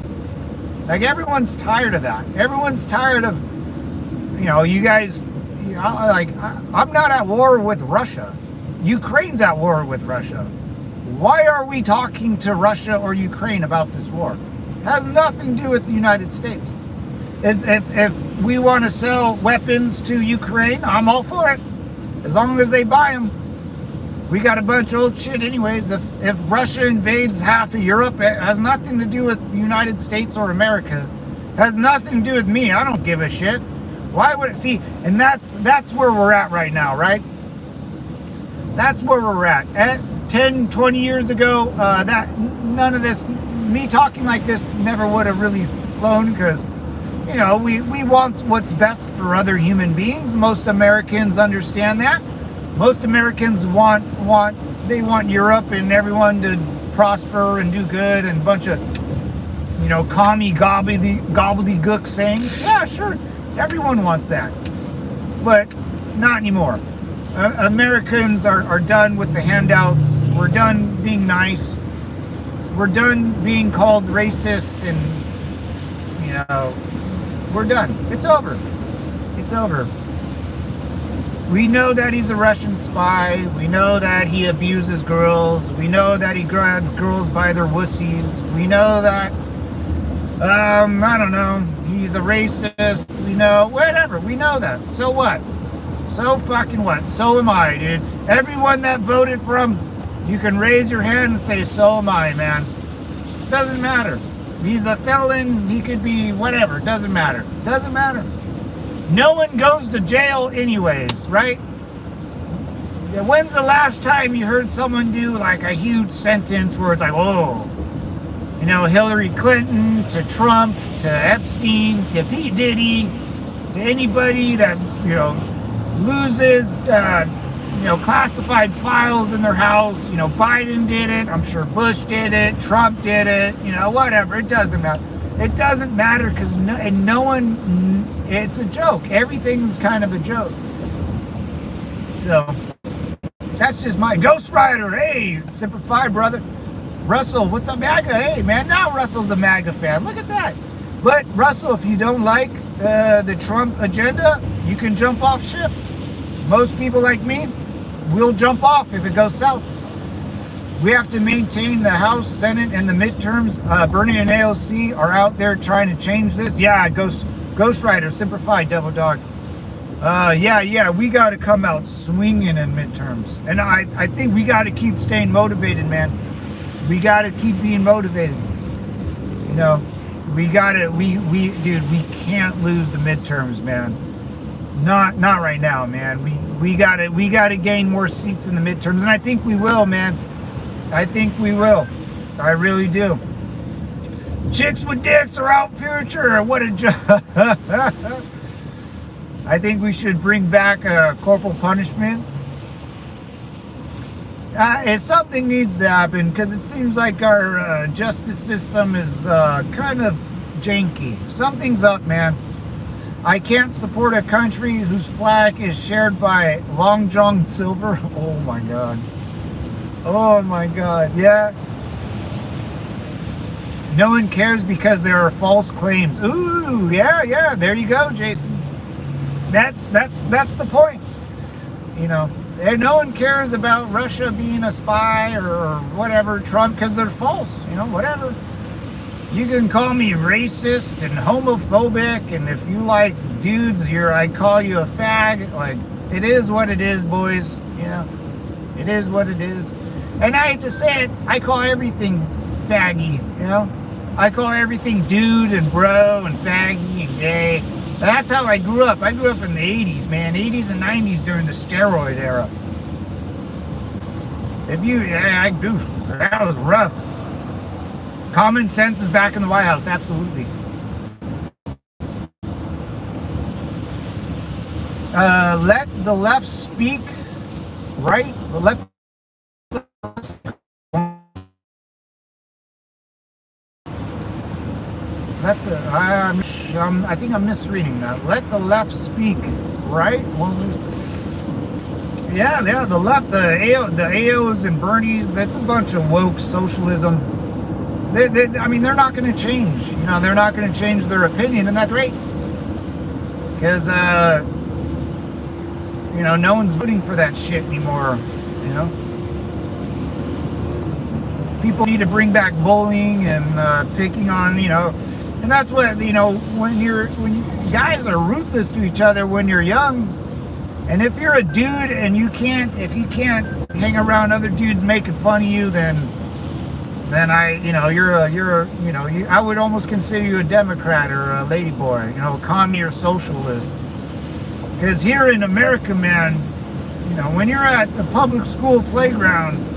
like everyone's tired of that. Everyone's tired of, you know, you guys, you know, like, I'm not at war with Russia. Ukraine's at war with Russia. Why are we talking to Russia or Ukraine about this war? It has nothing to do with the United States. If we want to sell weapons to Ukraine, I'm all for it. As long as they buy them. We got a bunch of old shit anyways. If Russia invades half of Europe, it has nothing to do with the United States or America. It has nothing to do with me. I don't give a shit. Why would it? See, and that's where we're at right now, right? That's where we're at. 10, 20 years ago, that none of this, me talking like this never would have really flown because, you know, we want what's best for other human beings. Most Americans understand that. Most Americans want Europe and everyone to prosper and do good, and a bunch of, you know, commie gobbledygook sayings. Yeah, sure. Everyone wants that. But not anymore. Americans are done with the handouts. We're done being nice. We're done being called racist and, you know, we're done. It's over. It's over. We know that he's a Russian spy. We know that he abuses girls. We know that he grabs girls by their wussies. We know that, I don't know, he's a racist. We know, whatever. We know that. So what? So fucking what? So am I, dude. Everyone that voted for him, you can raise your hand and say, so am I, man. Doesn't matter. He's a felon. He could be whatever. Doesn't matter. Doesn't matter. No one goes to jail anyways, right? When's the last time you heard someone do like a huge sentence where it's like, oh, Hillary Clinton to Trump to Epstein to P. Diddy to anybody that, loses, classified files in their house. Biden did it. I'm sure Bush did it. Trump did it. Whatever. It doesn't matter. It doesn't matter because no one, it's a joke. Everything's kind of a joke. So that's just my Ghost Rider. Hey, Semper Fi, brother. Russell, what's up, MAGA? Hey, man, now Russell's a MAGA fan. Look at that. But, Russell, if you don't like the Trump agenda, you can jump off ship. Most people like me will jump off if it goes south. We have to maintain the House, Senate, and the midterms. Bernie and AOC are out there trying to change this. Yeah, Ghost Rider, Semper Fi, Devil Dog. Yeah, we got to come out swinging in midterms. And I think we got to keep staying motivated, man. We got to keep being motivated. We can't lose the midterms, man. Not right now, man. We got to gain more seats in the midterms, and I think we will, man. I think we will. I really do. Chicks with dicks are out future. What a joke. I think we should bring back corporal punishment. If something needs to happen, because it seems like our justice system is kind of janky. Something's up, man. I can't support a country whose flag is shared by Long John Silver. Oh my God. Oh my God. Yeah. No one cares because there are false claims. Ooh, yeah. There you go, Jason. That's the point. And no one cares about Russia being a spy or whatever, Trump, because they're false, whatever. You can call me racist and homophobic, and if you like dudes, I'd call you a fag. Like, it is what it is, boys, It is what it is. And I hate to say it, I call everything faggy, I call everything dude and bro and faggy and gay. That's how I grew up. I grew up in the 80s, man. 80s and 90s during the steroid era. That was rough. Common sense is back in the White House, absolutely. Let the left speak, right? The left. I think I'm misreading that. Let the left speak, right? Yeah, the left, the AOs and Bernies, that's a bunch of woke socialism. They're not going to change. They're not going to change their opinion, and that's great. Because, no one's voting for that shit anymore, People need to bring back bullying and picking on, and that's what, when guys are ruthless to each other when you're young. And if you're a dude and if you can't hang around other dudes making fun of you, then I would almost consider you a Democrat or a ladyboy, a commie or socialist. Because here in America, man, when you're at the public school playground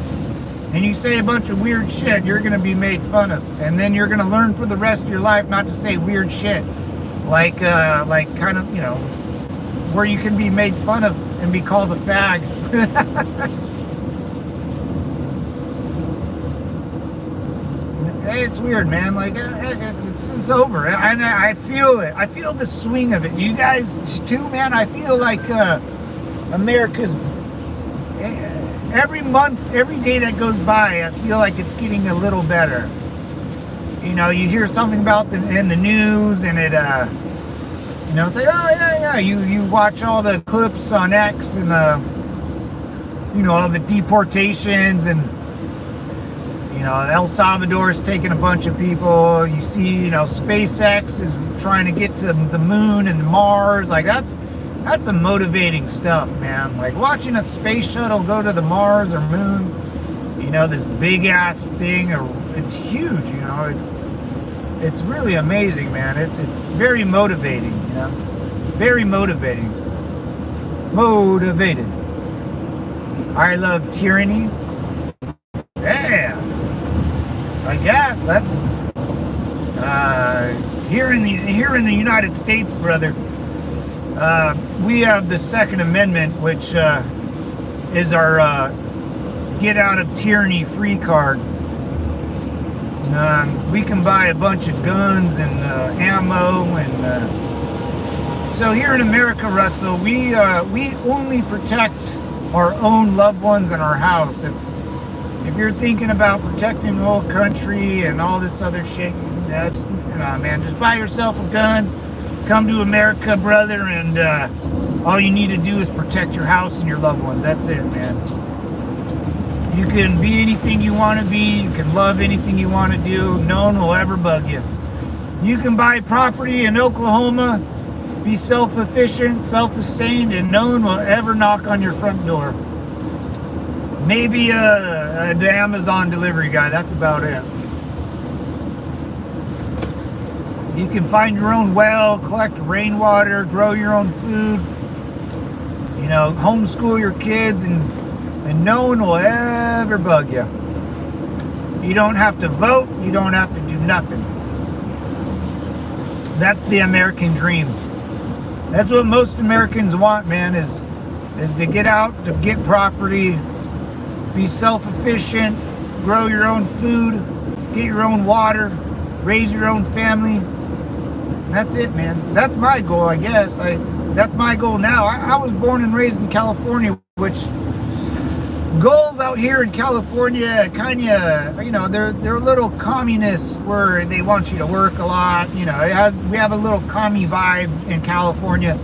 and you say a bunch of weird shit, you're going to be made fun of. And then you're going to learn for the rest of your life not to say weird shit. Like kind of, where you can be made fun of and be called a fag. It's weird, man. Like, it's over. I feel it. I feel the swing of it. Do you guys too, man? I feel like America's... Every month, every day that goes by, I feel like it's getting a little better. You hear something about in the news, and it, it's like, oh, yeah. You watch all the clips on X and, all the deportations, and, El Salvador's taking a bunch of people. You see, SpaceX is trying to get to the moon and Mars. Like, that's some motivating stuff, man. Like watching a space shuttle go to the Mars or moon, this big ass thing, it's huge, it's really amazing, man. It's very motivating, very motivating. Motivated. I love tyranny. Yeah. I guess that here in the United States, brother, we have the Second Amendment, which is our get out of tyranny free card. We can buy a bunch of guns and ammo, and so here in America, Russell, we only protect our own loved ones in our house. If you're thinking about protecting the whole country and all this other shit, that's, man, just buy yourself a gun, come to America, brother, and all you need to do is protect your house and your loved ones. That's it, man. You can be anything you want to be. You can love anything you want to do. No one will ever bug you. You can buy property in Oklahoma, be self-efficient, self-sustained, and no one will ever knock on your front door. Maybe the Amazon delivery guy. That's about it. You can find your own well, collect rainwater, grow your own food, homeschool your kids, and no one will ever bug you. You don't have to vote. You don't have to do nothing. That's the American dream. That's what most Americans want, man, is to get out, to get property, be self-efficient, grow your own food, get your own water, raise your own family. That's it, man. That's my goal, I guess. That's my goal now. I was born and raised in California, which goals out here in California kind of, they're a little communist where they want you to work a lot. We have a little commie vibe in California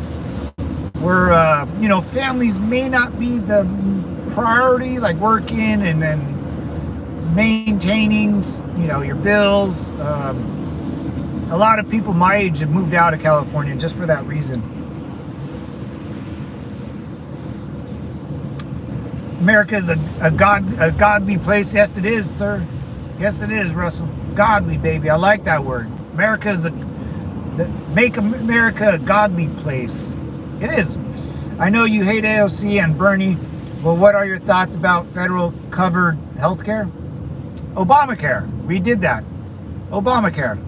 where, families may not be the priority, like working and then maintaining, your bills. A lot of people my age have moved out of California just for that reason. America is a godly place. Yes, it is, sir. Yes, it is, Russell. Godly, baby. I like that word. Make America a godly place. It is. I know you hate AOC and Bernie. Well, what are your thoughts about federal covered health care? Obamacare. We did that. Obamacare.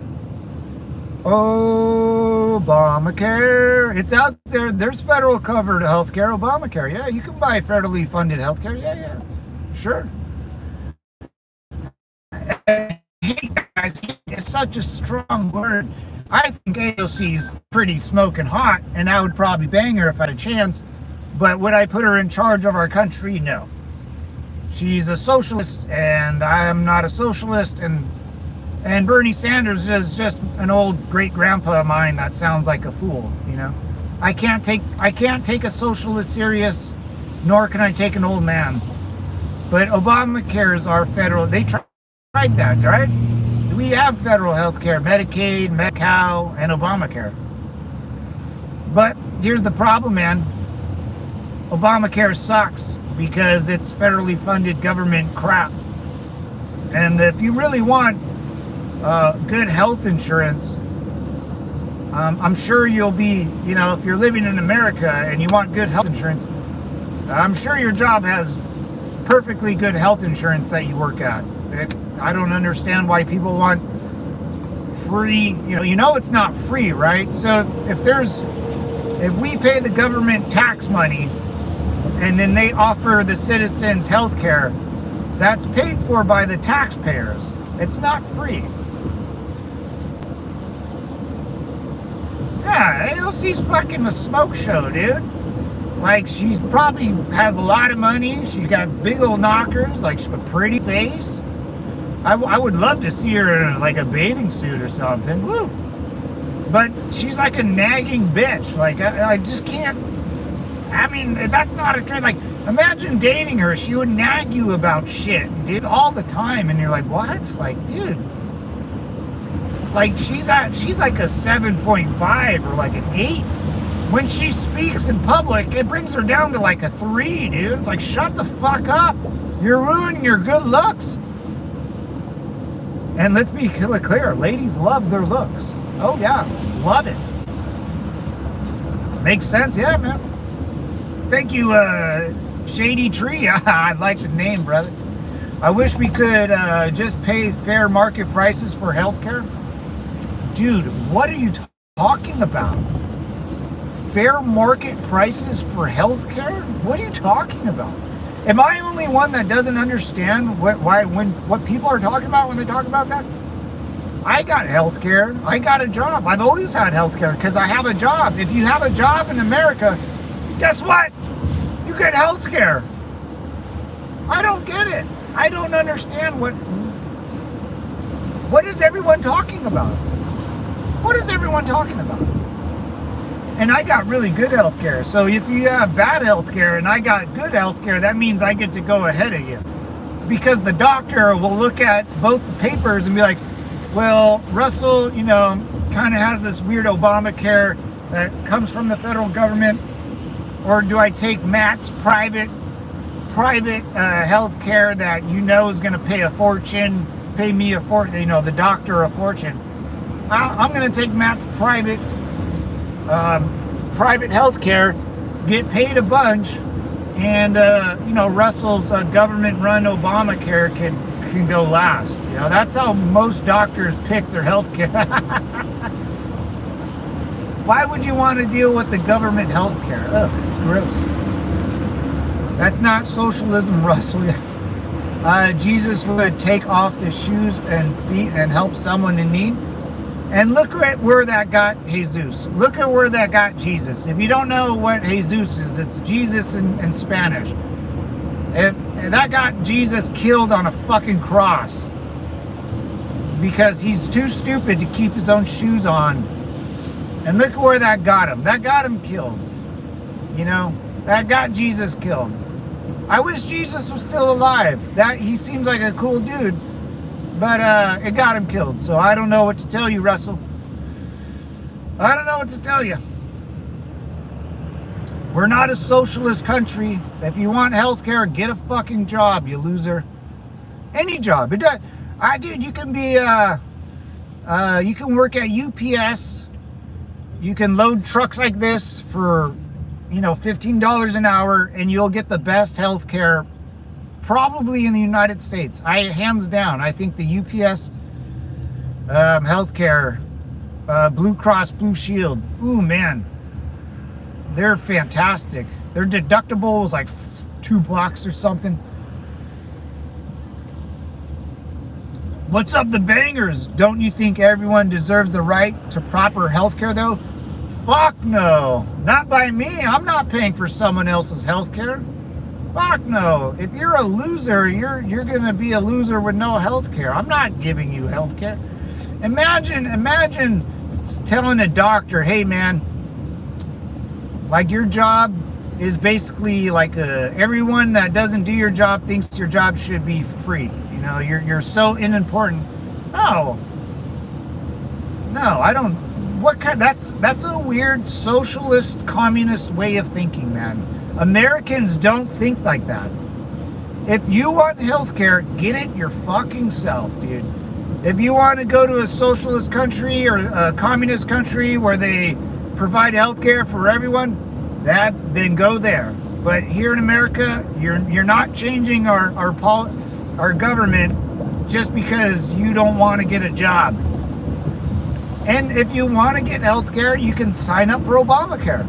Obamacare. It's out there. There's federal covered health care. Obamacare. Yeah, you can buy federally funded health care. Yeah. Sure. Hate, guys. It's such a strong word. I think AOC's pretty smoking hot, and I would probably bang her if I had a chance. But would I put her in charge of our country? No. She's a socialist, and I am not a socialist, and Bernie Sanders is just an old great grandpa of mine that sounds like a fool, I can't take a socialist serious, nor can I take an old man. But Obamacare is our federal. They tried that, right? We have federal health care, Medicaid, Medi-Cal, and Obamacare. But here's the problem, man. Obamacare sucks because it's federally funded government crap. And if you really want good health insurance, I'm sure you'll be, if you're living in America and you want good health insurance, I'm sure your job has perfectly good health insurance that you work at. I don't understand why people want free, it's not free, right? So if we pay the government tax money and then they offer the citizens health care, that's paid for by the taxpayers. It's not free. Yeah, AOC's fucking a smoke show, dude. Like, she's probably has a lot of money. She's got big old knockers, like a pretty face. I would love to see her in like a bathing suit or something. Woo. But she's like a nagging bitch. Like, I just can't. I mean, that's not a trend. Like, imagine dating her. She would nag you about shit, dude, all the time. And you're like, what? Like, dude. Like, she's like a 7.5 or like an 8. When she speaks in public, it brings her down to like a 3, dude. It's like, shut the fuck up. You're ruining your good looks. And let's be clear, ladies love their looks. Oh yeah, love it. Makes sense, yeah, man. Thank you, Shady Tree. I like the name, brother. I wish we could just pay fair market prices for healthcare. Dude, what are you talking about? Fair market prices for healthcare? What are you talking about? Am I only one that doesn't understand what people are talking about when they talk about that? I got healthcare. I got a job. I've always had healthcare because I have a job. If you have a job in America, guess what? You get healthcare. I don't get it. I don't understand what is everyone talking about? What is everyone talking about? And I got really good healthcare. So if you have bad healthcare and I got good healthcare, that means I get to go ahead of you. Because the doctor will look at both the papers and be like, well, Russell, kind of has this weird Obamacare that comes from the federal government. Or do I take Matt's private health care that is going to pay me a fortune, the doctor a fortune. I'm going to take Matt's private health care, get paid a bunch, and Russell's government-run Obamacare can go last. That's how most doctors pick their health care. Why would you want to deal with the government health care? Ugh, it's gross. That's not socialism, Russell. Jesus would take off the shoes and feet and help someone in need. And look at where that got Jesus. Look at where that got Jesus. If you don't know what Jesus is, it's Jesus in Spanish. And that got Jesus killed on a fucking cross. Because he's too stupid to keep his own shoes on. And look where that got him. That got him killed. That got Jesus killed. I wish Jesus was still alive. He seems like a cool dude. But it got him killed. So I don't know what to tell you, Russell. I don't know what to tell you. We're not a socialist country. If you want health care, get a fucking job, you loser. Any job. Dude, you can be you can work at UPS. You can load trucks like this for, $15 an hour, and you'll get the best health care probably in the United States. Hands down, I think the UPS health care, Blue Cross Blue Shield, ooh man, they're fantastic. Their deductible is like $2 or something. What's up, the bangers? Don't you think everyone deserves the right to proper health care, though? Fuck no. Not by me. I'm not paying for someone else's health care. Fuck no. If you're a loser, you're going to be a loser with no health care. I'm not giving you health care. Imagine telling a doctor, hey, man, like your job is basically like everyone that doesn't do your job thinks your job should be free. You're so unimportant. No, I don't. What kind? That's a weird socialist, communist way of thinking, man. Americans don't think like that. If you want healthcare, get it your fucking self, dude. If you want to go to a socialist country or a communist country where they provide healthcare for everyone, then go there. But here in America, you're not changing our government just because you don't want to get a job. And if you want to get health care, you can sign up for Obamacare.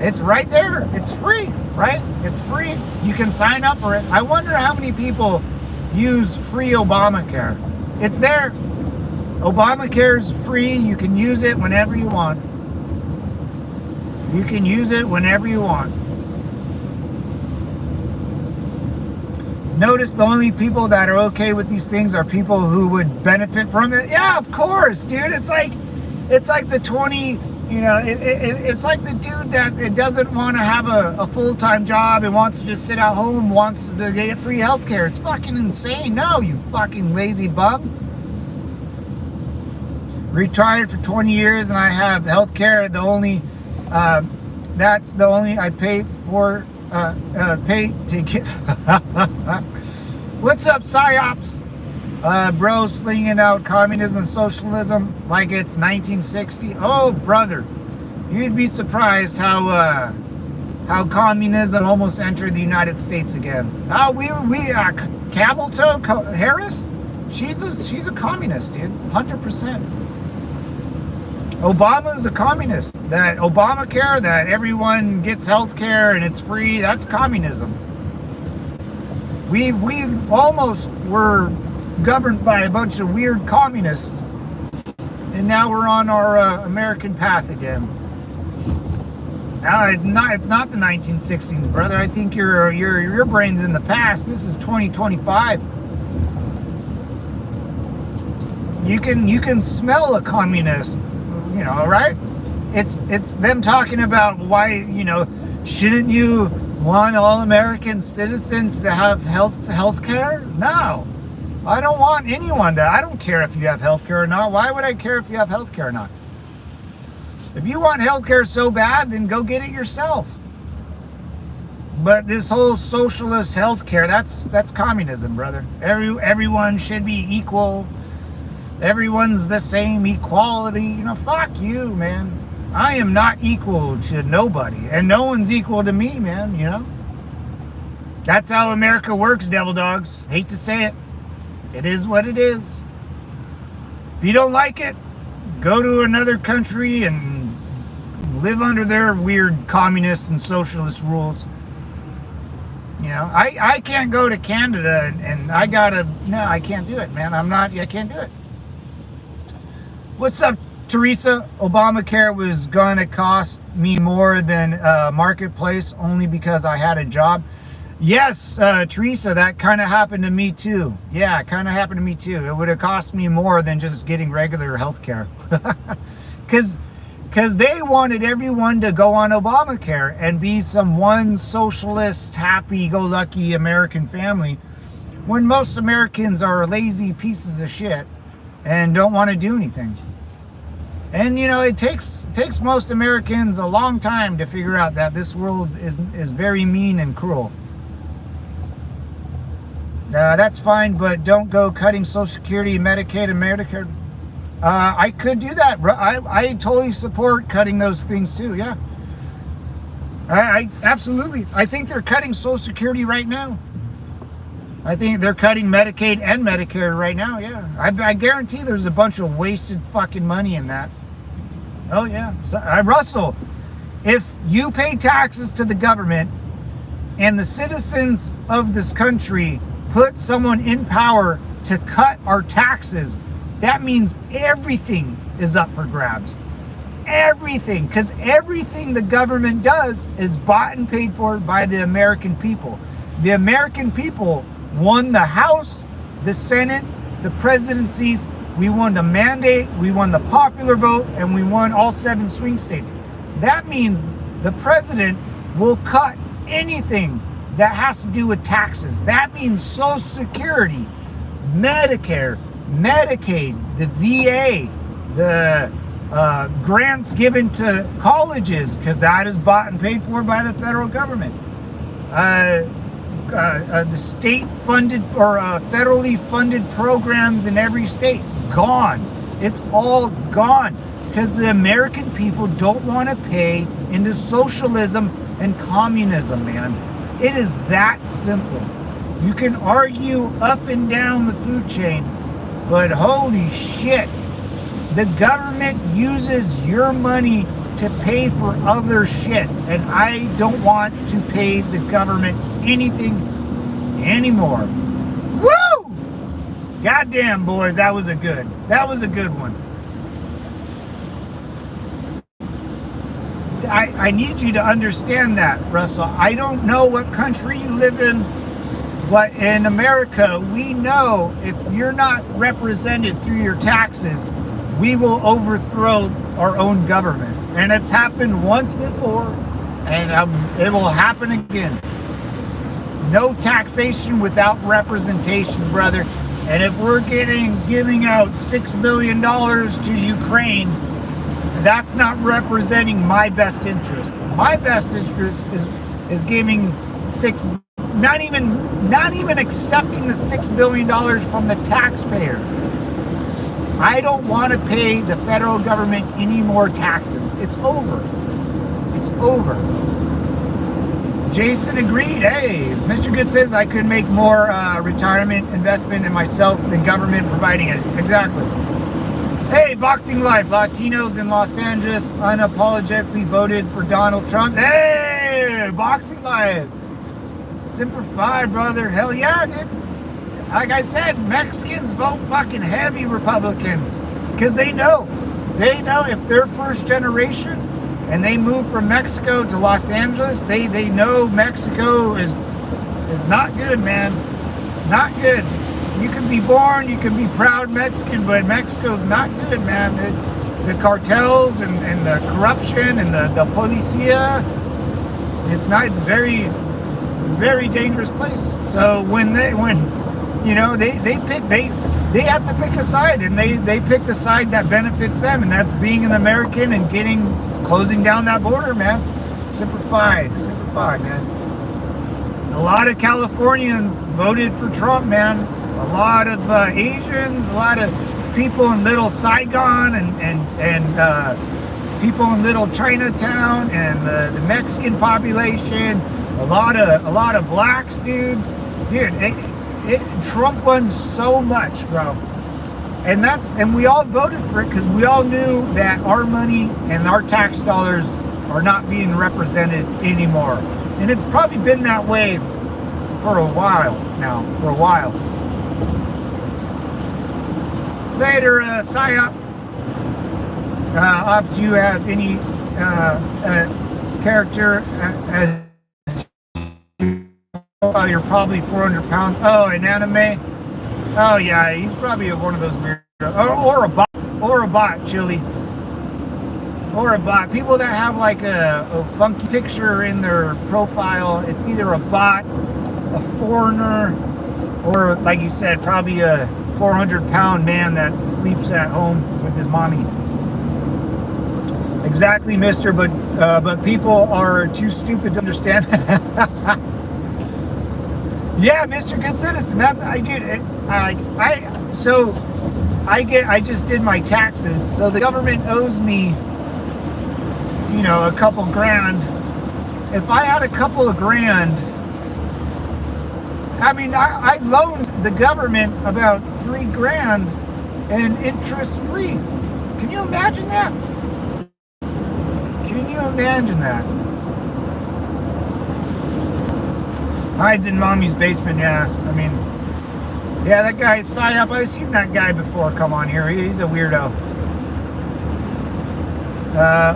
It's right there. It's free, right? It's free. You can sign up for it. I wonder how many people use free Obamacare. It's there. Obamacare's free. You can use it whenever you want. You can use it whenever you want. Notice the only people that are okay with these things are people who would benefit from it. Yeah, of course, dude. It's like the 20, it's like the dude that doesn't want to have a full-time job and wants to just sit at home, wants to get free healthcare. It's fucking insane. No, you fucking lazy bum. Retired for 20 years and I have healthcare. That's the only I pay for. Pay to get. What's up, psyops? Bro, slinging out communism and socialism like it's 1960. Oh, brother, you'd be surprised how how communism almost entered the United States again. Camel Toe Harris, she's a communist, dude, 100%. Obama is a communist. That Obamacare, that everyone gets health care and it's free, that's communism. We almost were governed by a bunch of weird communists, and now we're on our American path again. Now it's not the 1960s, brother. I think your brain's in the past. This is 2025. You can smell a communist, right? It's them talking about why, shouldn't you want all American citizens to have health care? No. I don't want anyone to. I don't care if you have health care or not. Why would I care if you have health care or not? If you want health care so bad, then go get it yourself. But this whole socialist health care, that's communism, brother. Everyone should be equal. Everyone's the same, equality. Fuck you, man. I am not equal to nobody, and no one's equal to me, man, That's how America works, devil dogs. Hate to say it. It is what it is. If you don't like it, go to another country and live under their weird communist and socialist rules. I can't go to Canada and I can't do it, man. I can't do it. What's up, Teresa? Obamacare was gonna cost me more than Marketplace only because I had a job. Yes, Teresa, that kind of happened to me too. Yeah, it kind of happened to me too. It would have cost me more than just getting regular health care. Because they wanted everyone to go on Obamacare and be some one socialist, happy-go-lucky American family, when most Americans are lazy pieces of shit and don't want to do anything. And it takes most Americans a long time to figure out that this world is very mean and cruel. That's fine, but don't go cutting Social Security, Medicaid, and Medicare. I could do that. I totally support cutting those things too. Yeah, I absolutely. I think they're cutting Social Security right now. I think they're cutting Medicaid and Medicare right now. Yeah, I guarantee there's a bunch of wasted fucking money in that. Oh yeah, Russell, if you pay taxes to the government and the citizens of this country put someone in power to cut our taxes, that means everything is up for grabs. Everything, because everything the government does is bought and paid for by the American people. The American people won the House, the Senate, the presidencies. We won the mandate, we won the popular vote, and we won all 7 swing states. That means the president will cut anything that has to do with taxes. That means Social Security, Medicare, Medicaid, the VA, the grants given to colleges, because that is bought and paid for by the federal government. The state-funded or federally funded programs in every state, gone. It's all gone because the American people don't want to pay into socialism and communism, man. It is that simple. You can argue up and down the food chain, but holy shit, the government uses your money to pay for other shit, and I don't want to pay the government anything anymore. Woo! Goddamn, boys, that was a good one. I need you to understand that, Russell. I don't know what country you live in, but in America, we know if you're not represented through your taxes, we will overthrow our own government. And it's happened once before, and it will happen again. No taxation without representation, brother. And if we're giving out $6 billion to Ukraine, that's not representing my best interest. My best interest is giving not even accepting the $6 billion from the taxpayer. I don't want to pay the federal government any more taxes. It's over. It's over. Jason agreed. Hey, Mr. Good says I could make more retirement investment in myself than government providing it. Exactly. Hey, Boxing Live. Latinos in Los Angeles unapologetically voted for Donald Trump. Hey, Boxing Live. Semper Fi, brother. Hell yeah, dude. Like I said, Mexicans vote fucking heavy Republican because they know if they're first generation and they move from Mexico to Los Angeles, they know Mexico is not good, man. Not good. You can be born, you can be proud Mexican, but Mexico's not good, man. The cartels and the corruption and the policia, it's very, very dangerous place. So when they have to pick a side, and they pick the side that benefits them, and that's being an American and closing down that border, man. Semper Fi, man. A lot of Californians voted for Trump, man. A lot of Asians, a lot of people in Little Saigon, and people in Little Chinatown, and the Mexican population. A lot of blacks, dudes. Dude, Trump won so much, bro. And we all voted for it because we all knew that our money and our tax dollars are not being represented anymore. And it's probably been that way for a while now. Later, PSYOP. Ops, you have any character as you're probably 400 pounds. Oh, an anime? Oh yeah, he's probably one of those weird, or a bot, Chili. Or a bot. People that have like a funky picture in their profile, it's either a bot, a foreigner, or like you said, probably a 400-pound man that sleeps at home with his mommy. Exactly, mister, but people are too stupid to understand that. Yeah, Mr. Good Citizen. That I did. I just did my taxes, so the government owes me, a couple grand. If I had a couple of grand, I mean, I loaned the government about $3,000 and interest free. Can you imagine that? Hides in mommy's basement, yeah. I mean, yeah, that guy, PSYOP, I've seen that guy before come on here. He's a weirdo.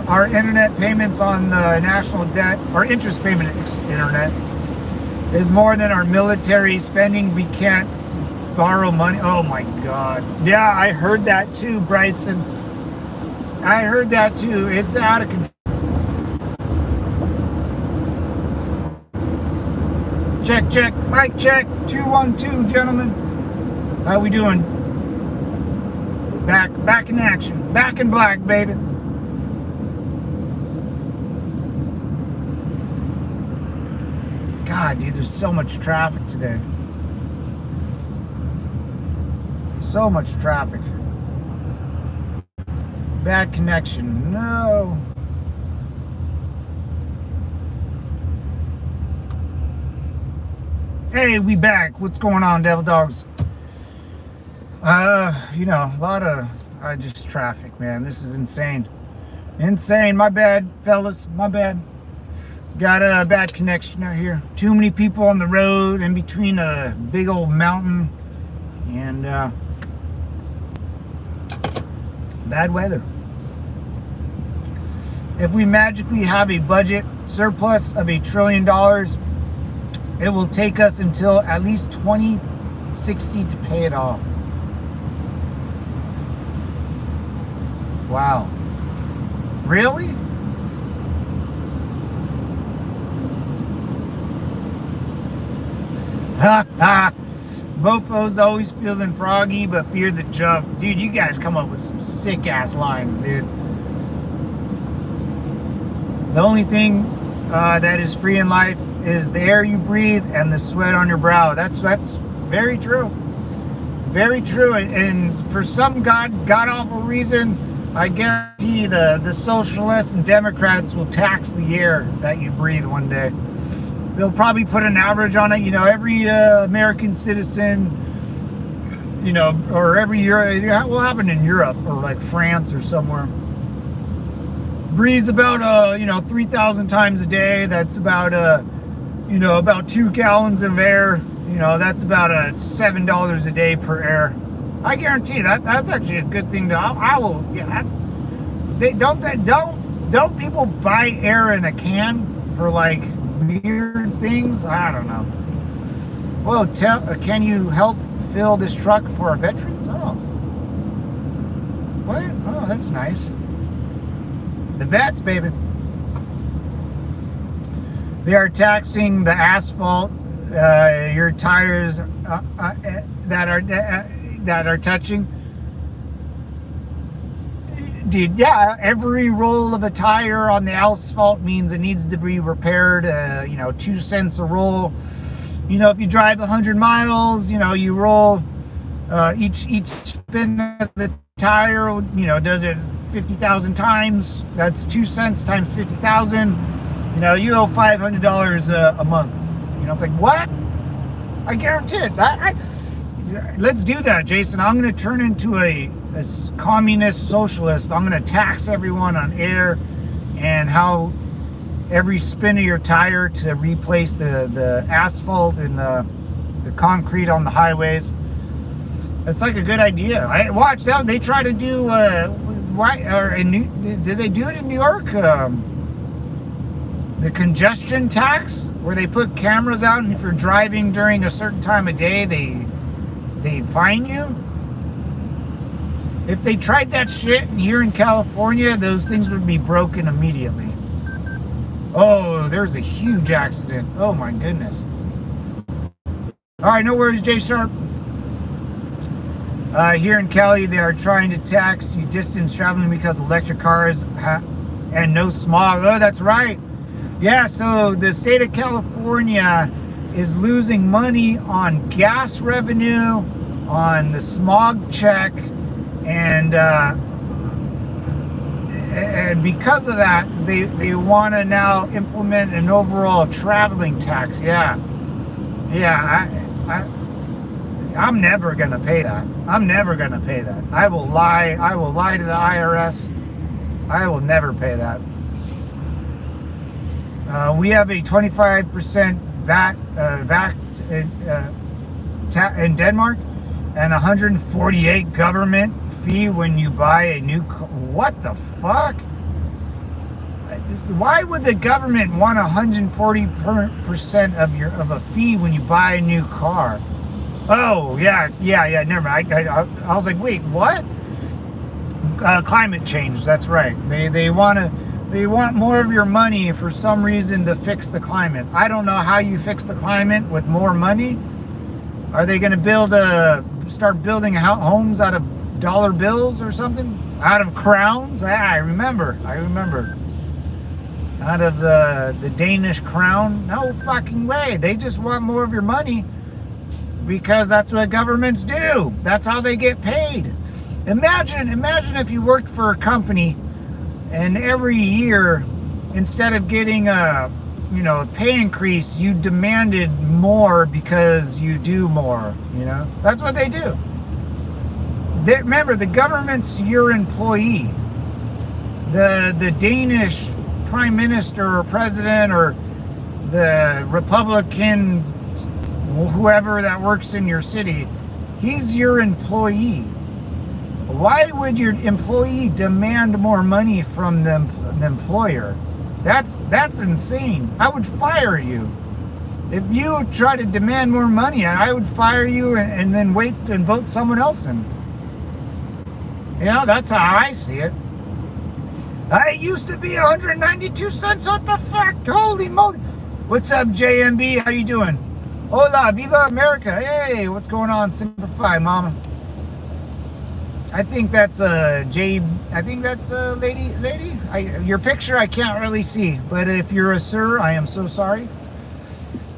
Our internet payments on the national debt, our interest payment internet, is more than our military spending. We can't borrow money. Oh my God. Yeah, I heard that too, Bryson. I heard that too. It's out of control. Check, mic check, 212, gentlemen. How we doing? Back in action, back in black, baby. God, dude, there's so much traffic today. So much traffic. Bad connection, no. Hey, we back. What's going on, Devil Dogs? A lot of just traffic, man. This is insane. My bad, fellas. My bad. Got a bad connection out here. Too many people on the road in between a big old mountain and bad weather. If we magically have a budget surplus of $1 trillion, it will take us until at least 2060 to pay it off. Wow. Really? Mofo's always feeling froggy, but fear the jump. Dude, you guys come up with some sick-ass lines, dude. The only thing that is free in life is the air you breathe and the sweat on your brow. That's very true. Very true. And for some god-awful reason, I guarantee the socialists and Democrats will tax the air that you breathe one day. they'll probably put an average on it. Every American citizen, or every year, what will happen in Europe or like France or somewhere, breathes about 3,000 times a day. That's about about 2 gallons of air. That's about $7 a day per air. I guarantee that's actually a good thing to. I will. Yeah, don't people buy air in a can for like weird things? I don't know. Well, can you help fill this truck for our veterans? Oh, what? Oh, that's nice. The vets, baby. They are taxing the asphalt, your tires that are touching. Dude, yeah, every roll of a tire on the asphalt means it needs to be repaired. 2 cents a roll. If you drive 100 miles, you roll each spin of the tire, does it 50,000 times. That's 2 cents times 50,000. You owe $500 a month. It's like, what? I guarantee it. Let's do that, Jason. I'm going to turn into a communist socialist. I'm going to tax everyone on air and how every spin of your tire to replace the asphalt and the concrete on the highways. It's like a good idea. I watched that. They try to do did they do it in New York? The congestion tax, where they put cameras out, and if you're driving during a certain time of day, they fine you. If they tried that shit here in California, those things would be broken immediately. Oh, there's a huge accident. Oh my goodness. All right, no worries, Jay Sharp. Here in Cali, they are trying to tax you distance traveling because electric cars and no smog. Oh, that's right. Yeah, so the state of California is losing money on gas revenue, on the smog check, and because of that, they want to now implement an overall traveling tax. Yeah, I'm never gonna pay that. I'm never gonna pay that. I will lie to the IRS. I will never pay that. We have a 25% VAT in Denmark, and 148 government fee when you buy a new car. What the fuck? Why would the government want 140% of a fee when you buy a new car? Oh yeah. Never mind. I was like, wait, what? Climate change. That's right. They want more of your money for some reason to fix the climate. I don't know how you fix the climate with more money. Are they going to start building homes out of dollar bills or something? Out of crowns? I remember. Out of the Danish crown? No fucking way. They just want more of your money because that's what governments do. That's how they get paid. Imagine if you worked for a company and every year, instead of getting a pay increase, you demanded more because you do more. That's what they do. Remember, the government's your employee. The Danish prime minister or president or the Republican, whoever that works in your city, he's your employee. Why would your employee demand more money from the employer? That's insane. I would fire you. If you try to demand more money, I would fire you and then wait and vote someone else in. That's how I see it. It used to be 192 cents. What the fuck? Holy moly. What's up, JMB? How you doing? Hola, Viva America. Hey, what's going on? Simplify, mama. I think that's a lady. Your picture I can't really see, but if you're a sir, I am so sorry.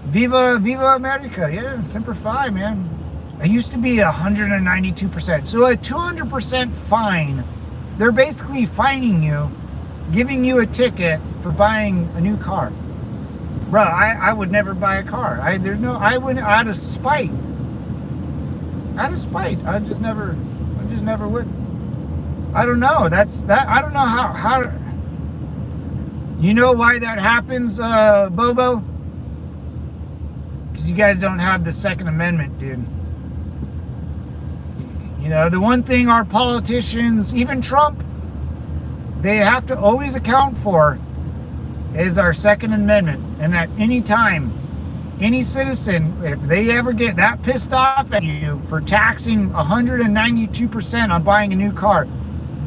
Viva America. Yeah, Semper Fi, man. It used to be 192%. So a 200% fine. They're basically fining you, giving you a ticket for buying a new car. Bro, I would never buy a car. I wouldn't, out of spite. Out of spite. I just never would. I don't know. I don't know how, you know why that happens, Bobo? Because you guys don't have the Second Amendment, dude. You know, the one thing our politicians, even Trump, they have to always account for is our Second Amendment. And at any time, any citizen, if they ever get that pissed off at you for taxing 192% on buying a new car,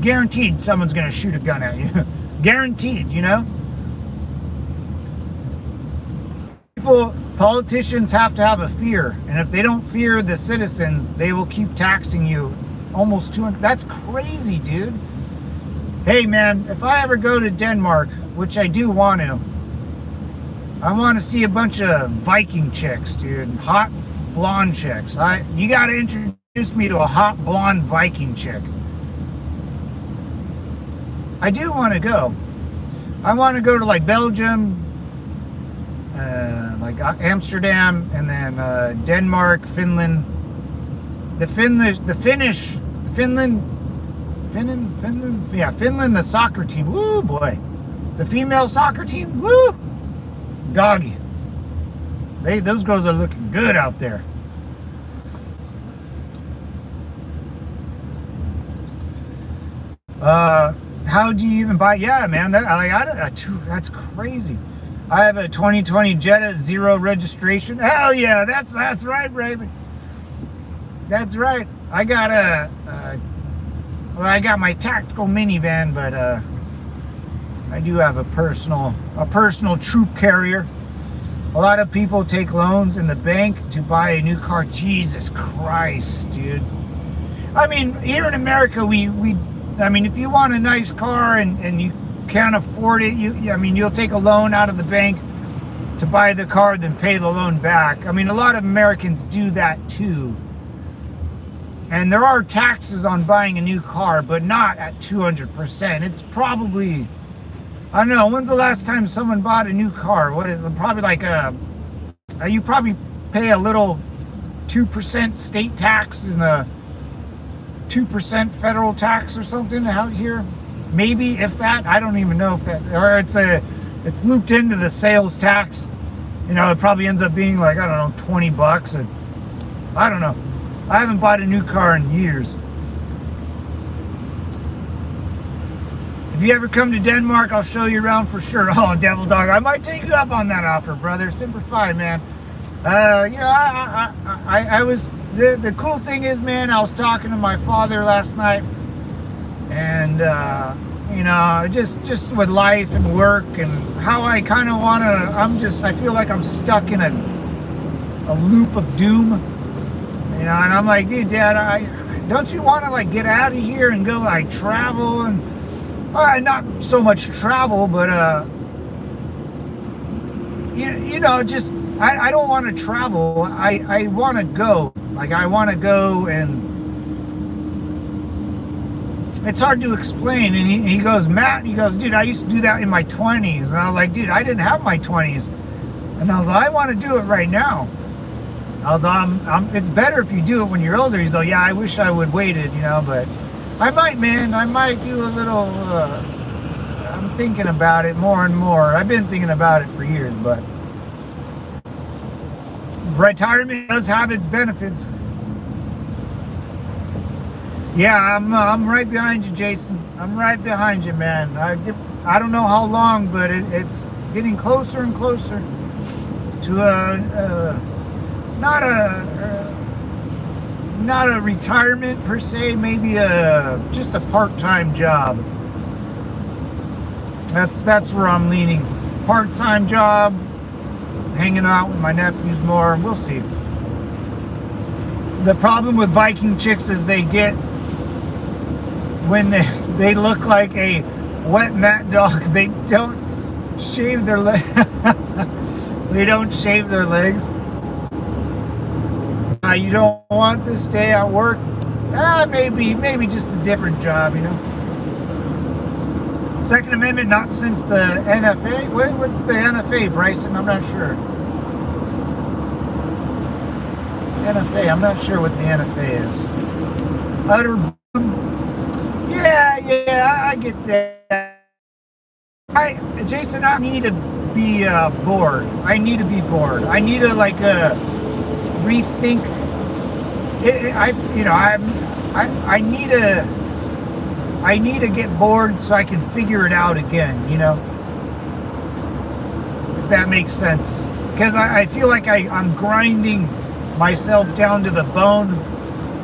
guaranteed someone's going to shoot a gun at you. Guaranteed, you know? Politicians have to have a fear. And if they don't fear the citizens, they will keep taxing you almost 200. That's crazy, dude. Hey, man, if I ever go to Denmark, which I do want to, I want to see a bunch of Viking chicks, dude. Hot blonde chicks. You got to introduce me to a hot blonde Viking chick. I do want to go. I want to go to like Belgium, like Amsterdam, and then Denmark, Finland. Finland, the soccer team. Woo, boy. The female soccer team. Woo. Doggy. Those girls are looking good out there. How do you even buy? Yeah, man. That's crazy. I have a 2020 Jetta, 0 registration. Hell yeah, that's right, baby. That's right. I got I got my tactical minivan, but I do have a personal troop carrier. A lot of people take loans in the bank to buy a new car. Jesus Christ, dude. I mean, here in America, I mean, if you want a nice car and you can't afford it, you'll take a loan out of the bank to buy the car, then pay the loan back. I mean, a lot of Americans do that too. And there are taxes on buying a new car, but not at 200%. It's probably, I don't know, when's the last time someone bought a new car? What is it? Probably like you probably pay a little 2% state tax and a 2% federal tax or something out here. Maybe, if that. I don't even know if that, or it's looped into the sales tax. You know, it probably ends up being like, I don't know, $20. And I don't know. I haven't bought a new car in years. If you ever come to Denmark, I'll show you around for sure. Oh, Devil Dog, I might take you up on that offer, brother. Semper Fi, man. You know, I was, the cool thing is, man, I was talking to my father last night, and you know, just with life and work and how I kind of want to, I feel like I'm stuck in a loop of doom. You know, and I'm like, dude, Dad, don't you want to like get out of here and go like travel and, not so much travel, but you know, just I don't want to travel. I want to go. Like I want to go, and it's hard to explain. And he goes, Matt, he goes, dude, I used to do that in my 20s. And I was like, dude, I didn't have my 20s. And I was like, I want to do it right now. I was it's better if you do it when you're older. He's like, yeah, I wish I would waited, you know, but I might, man. I might do a little, I'm thinking about it more and more. I've been thinking about it for years, but retirement does have its benefits. Yeah, I'm right behind you, Jason. I'm right behind you, man. I don't know how long, but it's getting closer and closer to not a retirement per se, maybe just a part-time job. That's where I'm leaning. Part-time job, hanging out with my nephews more. We'll see. The problem with Viking chicks is they get, when they look like a wet mat dog, they don't shave their legs. They don't shave their legs. You don't want to stay at work? Maybe just a different job, you know. Second Amendment, not since the NFA. What's the NFA, Bryson? I'm not sure. NFA, I'm not sure what the NFA is. Utter. Yeah, I get that. Jason, I need to be bored. I need to be bored. I need to rethink. I need to get bored so I can figure it out again. If that makes sense. Because I feel like I'm grinding myself down to the bone,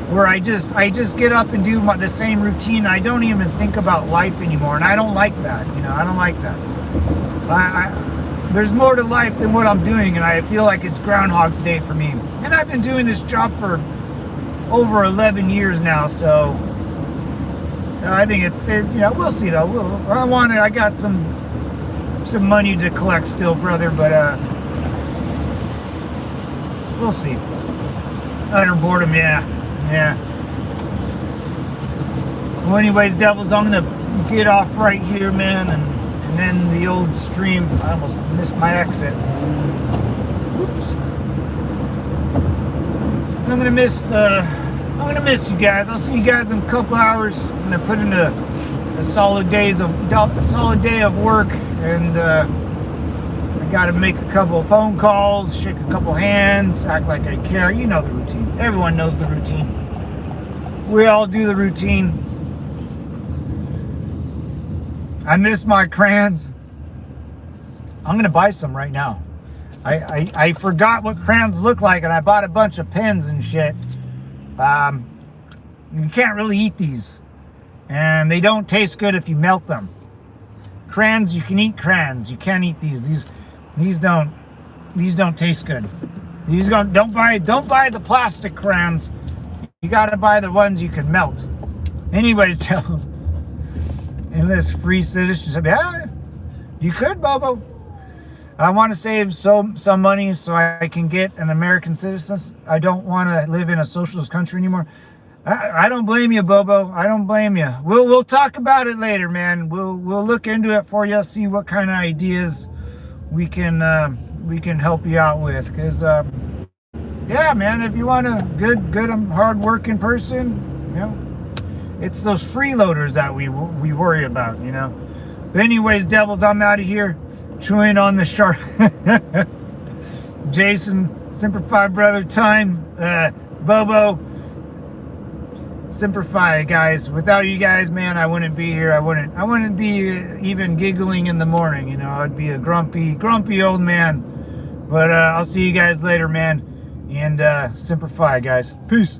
where I just get up and do the same routine. I don't even think about life anymore, and I don't like that. I don't like that. There's more to life than what I'm doing, and I feel like it's Groundhog's Day for me. And I've been doing this job for over 11 years now, so I think we'll see though. I got some money to collect still, brother, but we'll see. Utter boredom, yeah. Well, anyways, devils, I'm gonna get off right here, man, and then the old stream. I almost missed my exit. Whoops. I'm gonna miss you guys. I'll see you guys in a couple hours. I'm gonna put in a solid day of work, and I gotta make a couple of phone calls, shake a couple hands, act like I care. You know the routine. Everyone knows the routine. We all do the routine. I miss my crayons. I'm gonna buy some right now. I forgot what crayons look like, and I bought a bunch of pens and shit. You can't really eat these, and they don't taste good if you melt them. Crayons, you can eat crayons. You can't eat these. These don't taste good. Don't buy the plastic crayons. You gotta buy the ones you can melt. Anyways, devils, enlist free citizenship. Yeah, you could, Bobo. I want to save some money so I can get an American citizen. I don't want to live in a socialist country anymore. I don't blame you, Bobo. I don't blame you. We'll talk about it later, man. We'll look into it for you. See what kind of ideas we can help you out with. Cause yeah, man, if you want a good hard-working person, it's those freeloaders that we worry about, But anyways, devils, I'm out of here. Chewing on the shark. Jason, Semper Fi, brother, time. Bobo, Semper Fi, guys. Without you guys, man, I wouldn't be here. I wouldn't be even giggling in the morning. I'd be a grumpy old man. But I'll see you guys later, man. And Semper Fi, guys. Peace.